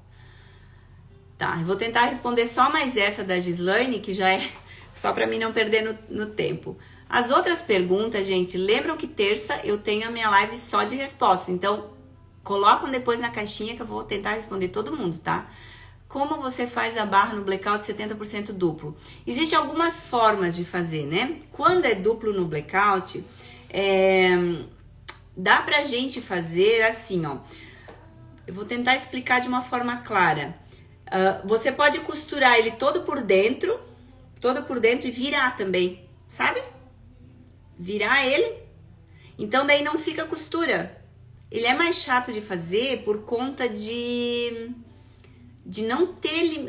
Speaker 1: Tá, eu vou tentar responder só mais essa da Gislaine, que já é só para mim não perder no tempo. As outras perguntas, gente, lembram que terça eu tenho a minha live só de resposta. Então, colocam depois na caixinha que eu vou tentar responder todo mundo, tá? Como você faz a barra no blackout 70% duplo? Existem algumas formas de fazer, né? Quando é duplo no blackout... dá pra gente fazer assim, ó. Eu vou tentar explicar de uma forma clara. Você pode costurar ele todo por dentro e virar também, sabe? Virar ele. Então daí não fica costura. Ele é mais chato de fazer por conta de não ter,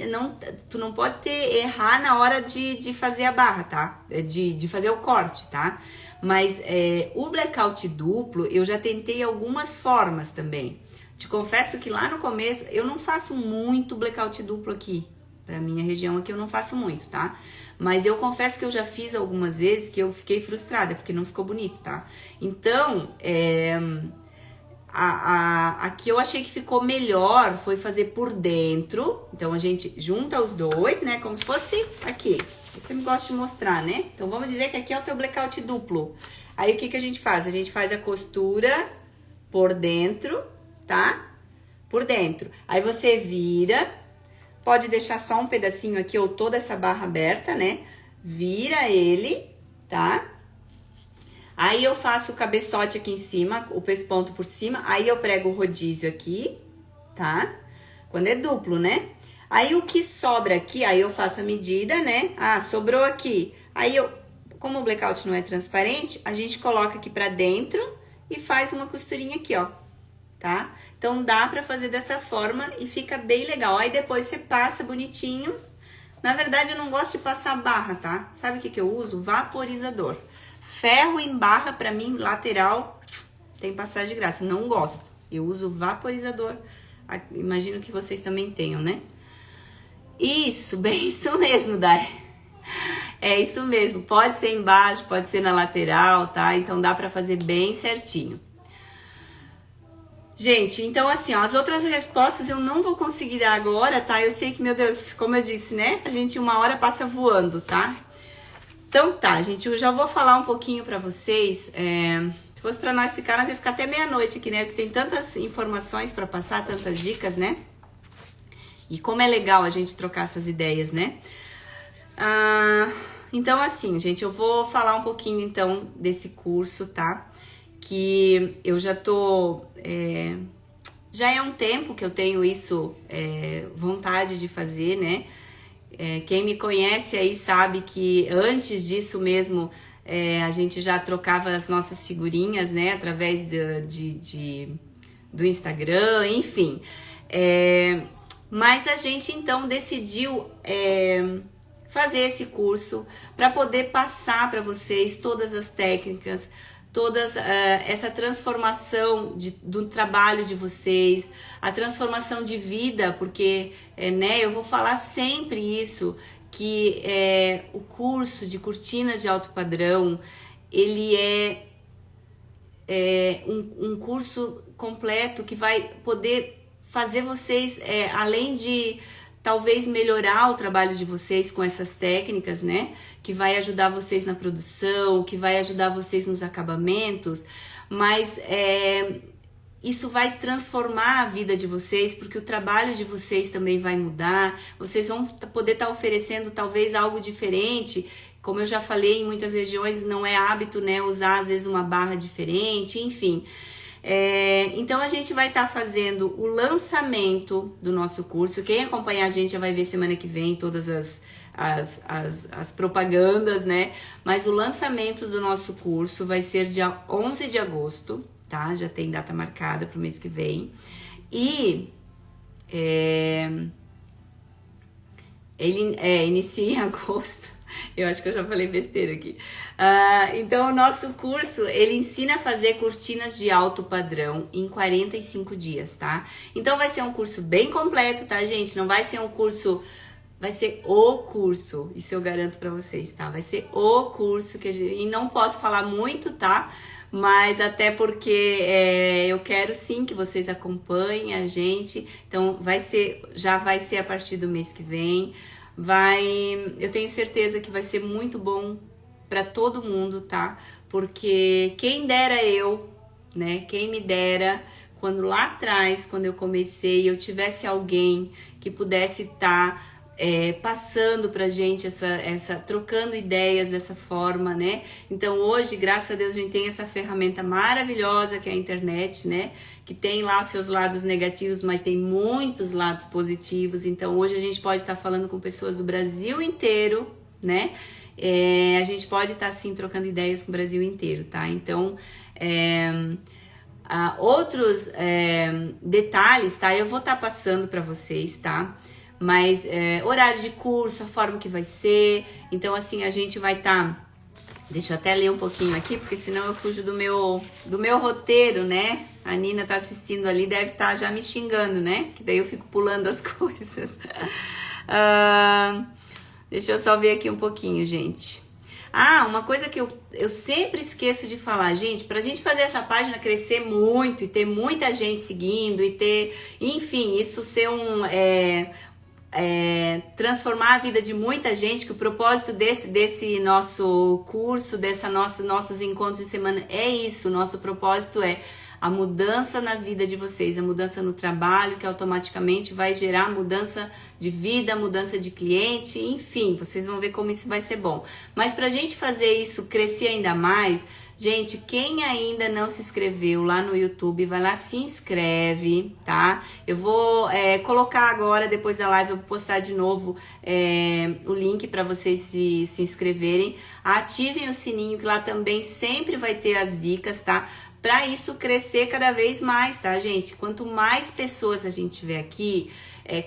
Speaker 1: tu não pode errar na hora de fazer a barra, tá? De fazer o corte, tá? Mas o blackout duplo, eu já tentei algumas formas também. Te confesso que lá no começo, eu não faço muito blackout duplo aqui. Pra minha região aqui eu não faço muito, tá? Mas eu confesso que eu já fiz algumas vezes que eu fiquei frustrada, porque não ficou bonito, tá? Então, a que eu achei que ficou melhor foi fazer por dentro. Então, a gente junta os dois, né? Como se fosse aqui. Eu sempre gosto de mostrar, né? Então, vamos dizer que aqui é o teu blackout duplo. Aí, o que a gente faz? A gente faz a costura por dentro, tá? Por dentro. Aí, você vira. Pode deixar só um pedacinho aqui ou toda essa barra aberta, né? Vira ele, tá? Aí eu faço o cabeçote aqui em cima, o pesponto por cima, aí eu prego o rodízio aqui, tá? Quando é duplo, né? Aí o que sobra aqui, aí eu faço a medida, né? Ah, sobrou aqui. Aí como o blackout não é transparente, a gente coloca aqui pra dentro e faz uma costurinha aqui, ó, tá? Então dá pra fazer dessa forma e fica bem legal. Aí depois você passa bonitinho. Na verdade eu não gosto de passar barra, tá? Sabe o que eu uso? Vaporizador. Ferro em barra, pra mim, lateral, tem passagem de graça. Não gosto. Eu uso vaporizador. Imagino que vocês também tenham, né? Isso, bem isso mesmo, Dai. É isso mesmo. Pode ser embaixo, pode ser na lateral, tá? Então dá pra fazer bem certinho. Gente, então assim, ó, as outras respostas eu não vou conseguir dar agora, tá? Eu sei que, meu Deus, como eu disse, né? A gente uma hora passa voando, tá? Então tá, gente, eu já vou falar um pouquinho pra vocês. Se fosse pra nós ficar, nós ia ficar até meia-noite aqui, né? Porque tem tantas informações pra passar, tantas dicas, né? E como é legal a gente trocar essas ideias, né? Então assim, gente, eu vou falar um pouquinho então desse curso, tá? Que eu já tô já é um tempo que eu tenho isso, vontade de fazer, né? Quem me conhece aí sabe que antes disso mesmo, a gente já trocava as nossas figurinhas, né? Através do Instagram, enfim. Mas a gente então decidiu fazer esse curso para poder passar para vocês todas as técnicas, essa transformação do trabalho de vocês, a transformação de vida, porque né, eu vou falar sempre isso, que o curso de cortinas de alto padrão, ele é um curso completo que vai poder fazer vocês, além de talvez melhorar o trabalho de vocês com essas técnicas, né? Que vai ajudar vocês na produção, que vai ajudar vocês nos acabamentos, mas isso vai transformar a vida de vocês, porque o trabalho de vocês também vai mudar, vocês vão poder estar oferecendo talvez algo diferente. Como eu já falei, em muitas regiões não é hábito, né, usar às vezes uma barra diferente, enfim. Então a gente vai estar fazendo o lançamento do nosso curso. Quem acompanhar a gente já vai ver semana que vem todas as propagandas, né? Mas o lançamento do nosso curso vai ser dia 11 de agosto, tá? Já tem data marcada para o mês que vem. E ele inicia em agosto. Eu acho que eu já falei besteira aqui. Então, o nosso curso, ele ensina a fazer cortinas de alto padrão em 45 dias, tá? Então, vai ser um curso bem completo, tá, gente? Não vai ser um curso... Vai ser o curso, isso eu garanto pra vocês, tá? Vai ser o curso que e não posso falar muito, tá? Mas até porque eu quero sim que vocês acompanhem a gente. Então, já vai ser a partir do mês que vem. Eu tenho certeza que vai ser muito bom para todo mundo, tá? Porque quem dera eu, né? Quem me dera, quando lá atrás, quando eu comecei, eu tivesse alguém que pudesse estar passando pra gente trocando ideias dessa forma, né? Então hoje, graças a Deus, a gente tem essa ferramenta maravilhosa que é a internet, né? Que tem lá os seus lados negativos, mas tem muitos lados positivos. Então hoje a gente pode estar falando com pessoas do Brasil inteiro, né? A gente pode estar assim trocando ideias com o Brasil inteiro, tá? Então outros detalhes, tá? Eu vou estar passando para vocês, tá? Mas horário de curso, a forma que vai ser. Então assim, a gente vai estar... Deixa eu até ler um pouquinho aqui, porque senão eu fujo do meu roteiro, né? A Nina tá assistindo ali, deve estar já me xingando, né? Que daí eu fico pulando as coisas. Deixa eu só ver aqui um pouquinho, gente. Uma coisa que eu sempre esqueço de falar, gente, pra gente fazer essa página crescer muito e ter muita gente seguindo e ter, enfim, isso ser transformar a vida de muita gente, que o propósito desse nosso curso, nossos encontros de semana é isso. O nosso propósito é a mudança na vida de vocês, a mudança no trabalho, que automaticamente vai gerar mudança de vida, mudança de cliente, enfim, vocês vão ver como isso vai ser bom. Mas pra gente fazer isso crescer ainda mais, gente, quem ainda não se inscreveu lá no YouTube, vai lá, se inscreve, tá? Eu vou colocar agora, depois da live, eu vou postar de novo o link para vocês se inscreverem. Ativem o sininho, que lá também sempre vai ter as dicas, tá? Para isso crescer cada vez mais, tá, gente? Quanto mais pessoas a gente tiver aqui,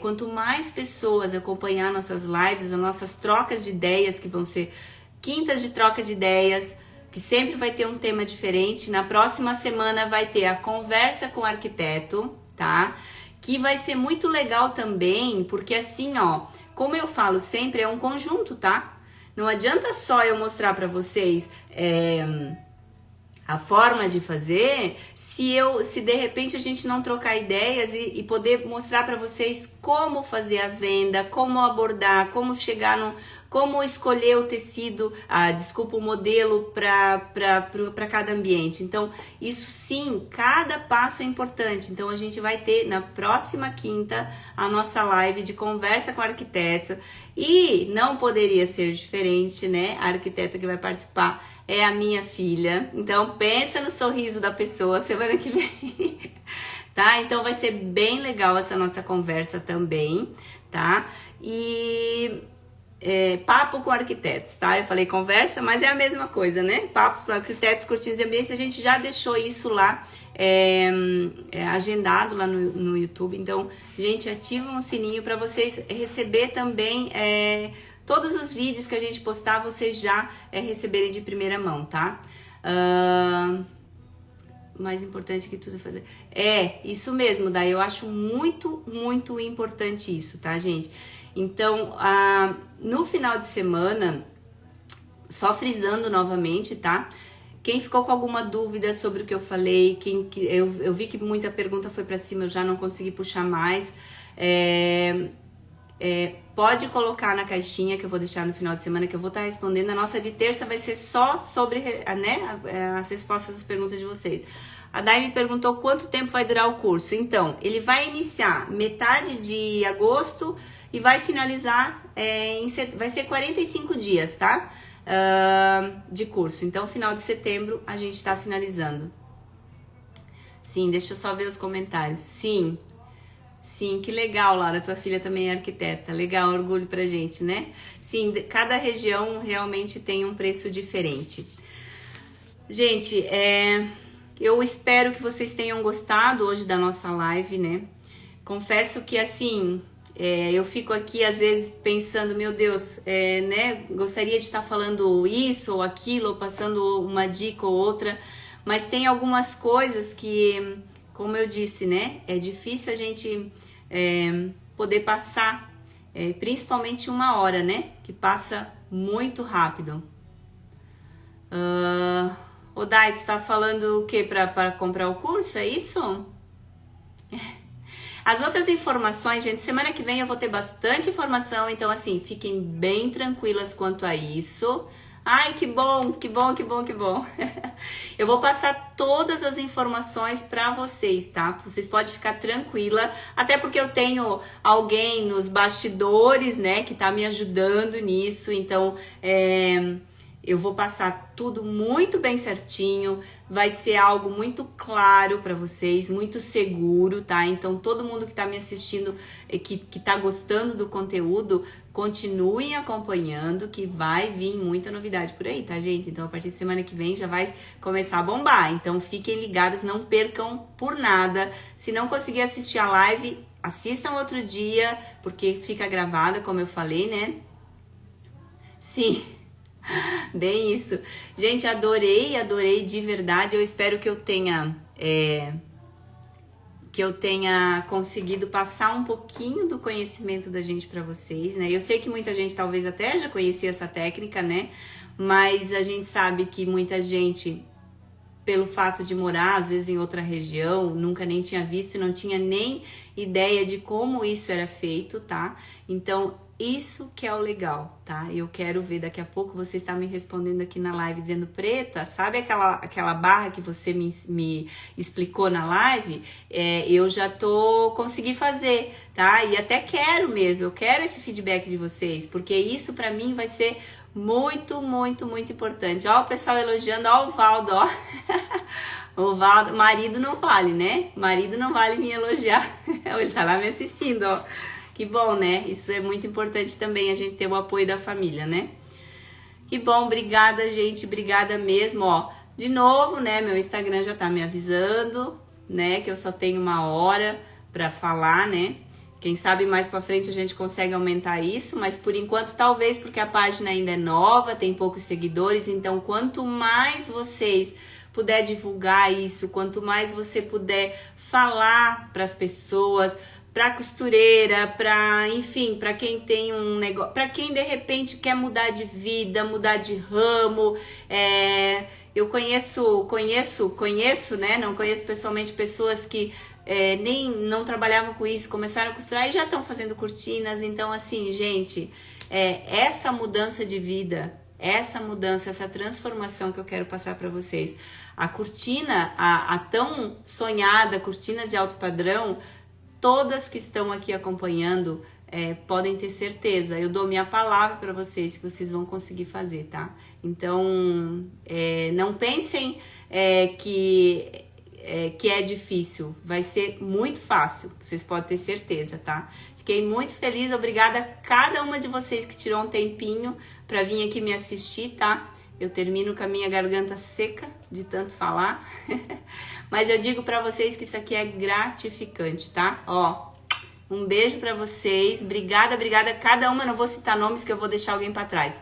Speaker 1: quanto mais pessoas acompanhar nossas lives, as nossas trocas de ideias, que vão ser quintas de troca de ideias, que sempre vai ter um tema diferente. Na próxima semana vai ter a conversa com o arquiteto, tá? Que vai ser muito legal também, porque assim, ó, como eu falo sempre, é um conjunto, tá? Não adianta só eu mostrar para vocês a forma de fazer, se de repente a gente não trocar ideias e poder mostrar para vocês como fazer a venda, como abordar, como chegar como escolher o tecido, o modelo para cada ambiente. Então, isso sim, cada passo é importante. Então, a gente vai ter na próxima quinta a nossa live de conversa com o arquiteto. E não poderia ser diferente, né? A arquiteta que vai participar é a minha filha. Então, pensa no sorriso da pessoa semana que vem. tá? Então vai ser bem legal essa nossa conversa também, tá? E papo com arquitetos, tá? Eu falei conversa, mas é a mesma coisa, né? Papos para arquitetos, cortinas e ambientes, a gente já deixou isso lá agendado lá no YouTube. Então, gente, ativa o sininho para vocês receber também todos os vídeos que a gente postar, vocês já receberem de primeira mão, tá? Mais importante que tudo é fazer. Isso mesmo, daí eu acho muito, muito importante isso, tá, gente? Então, no final de semana, só frisando novamente, tá? Quem ficou com alguma dúvida sobre o que eu falei, eu vi que muita pergunta foi para cima, eu já não consegui puxar mais. Pode colocar na caixinha que eu vou deixar no final de semana, que eu vou estar respondendo. A nossa de terça vai ser só sobre as respostas às perguntas de vocês. A Dai me perguntou quanto tempo vai durar o curso. Então, ele vai iniciar metade de agosto e vai finalizar, vai ser 45 dias, tá? De curso. Então, final de setembro, a gente tá finalizando. Sim, deixa eu só ver os comentários. Sim, que legal, Laura. Tua filha também é arquiteta. Legal, orgulho pra gente, né? Sim, cada região realmente tem um preço diferente. Gente, eu espero que vocês tenham gostado hoje da nossa live, né? Confesso que, assim, eu fico aqui às vezes pensando, meu Deus, né? Gostaria de estar falando isso ou aquilo, ou passando uma dica ou outra, mas tem algumas coisas que, como eu disse, né? É difícil a gente poder passar, principalmente 1 hora, né? Que passa muito rápido. O Dai, tu tá falando o que para comprar o curso? É isso? As outras informações, gente, semana que vem eu vou ter bastante informação, então assim, fiquem bem tranquilas quanto a isso. Ai, que bom, que bom, que bom, que bom. Eu vou passar todas as informações para vocês, tá? Vocês podem ficar tranquila, até porque eu tenho alguém nos bastidores, né, que tá me ajudando nisso, então eu vou passar tudo muito bem certinho, vai ser algo muito claro para vocês, muito seguro, tá? Então, todo mundo que tá me assistindo, que tá gostando do conteúdo, continuem acompanhando, que vai vir muita novidade por aí, tá, gente? Então, a partir de semana que vem já vai começar a bombar. Então, fiquem ligados, não percam por nada. Se não conseguir assistir a live, assistam outro dia, porque fica gravada, como eu falei, né? Sim. Bem isso. Gente, adorei de verdade. Eu espero que eu tenha conseguido passar um pouquinho do conhecimento da gente para vocês, né? Eu sei que muita gente talvez até já conhecia essa técnica, né? Mas a gente sabe que muita gente, pelo fato de morar às vezes em outra região, nunca nem tinha visto e não tinha nem ideia de como isso era feito, tá? Então, isso que é o legal, tá? Eu quero ver, daqui a pouco você está me respondendo aqui na live dizendo, Preta, sabe aquela barra que você me explicou na live? Eu já consegui fazer, tá? E até quero mesmo, eu quero esse feedback de vocês, porque isso para mim vai ser muito, muito, muito importante. Ó, o pessoal elogiando, ó o Valdo, ó. O Valdo, marido não vale, né? Marido não vale me elogiar. Ele tá lá me assistindo, ó. Que bom, né? Isso é muito importante também, a gente ter o apoio da família, né? Que bom, obrigada, gente, obrigada mesmo, ó. De novo, né, meu Instagram já tá me avisando, né, que eu só tenho 1 hora pra falar, né? Quem sabe mais pra frente a gente consegue aumentar isso, mas por enquanto talvez porque a página ainda é nova, tem poucos seguidores, então quanto mais vocês puder divulgar isso, quanto mais você puder falar pras pessoas, para costureira, para, enfim, para quem tem um negócio, para quem de repente quer mudar de vida, mudar de ramo. Eu conheço, né? Não conheço pessoalmente pessoas que nem não trabalhavam com isso, começaram a costurar e já estão fazendo cortinas. Então, assim, gente, essa mudança de vida, essa mudança, essa transformação que eu quero passar para vocês. A cortina, a tão sonhada cortinas de alto padrão, todas que estão aqui acompanhando podem ter certeza. Eu dou minha palavra para vocês que vocês vão conseguir fazer, tá? Então, não pensem que que é difícil, vai ser muito fácil, vocês podem ter certeza, tá? Fiquei muito feliz, obrigada a cada uma de vocês que tirou um tempinho para vir aqui me assistir, tá? Eu termino com a minha garganta seca de tanto falar, mas eu digo para vocês que isso aqui é gratificante, tá? Ó, um beijo para vocês, obrigada a cada uma, não vou citar nomes que eu vou deixar alguém para trás.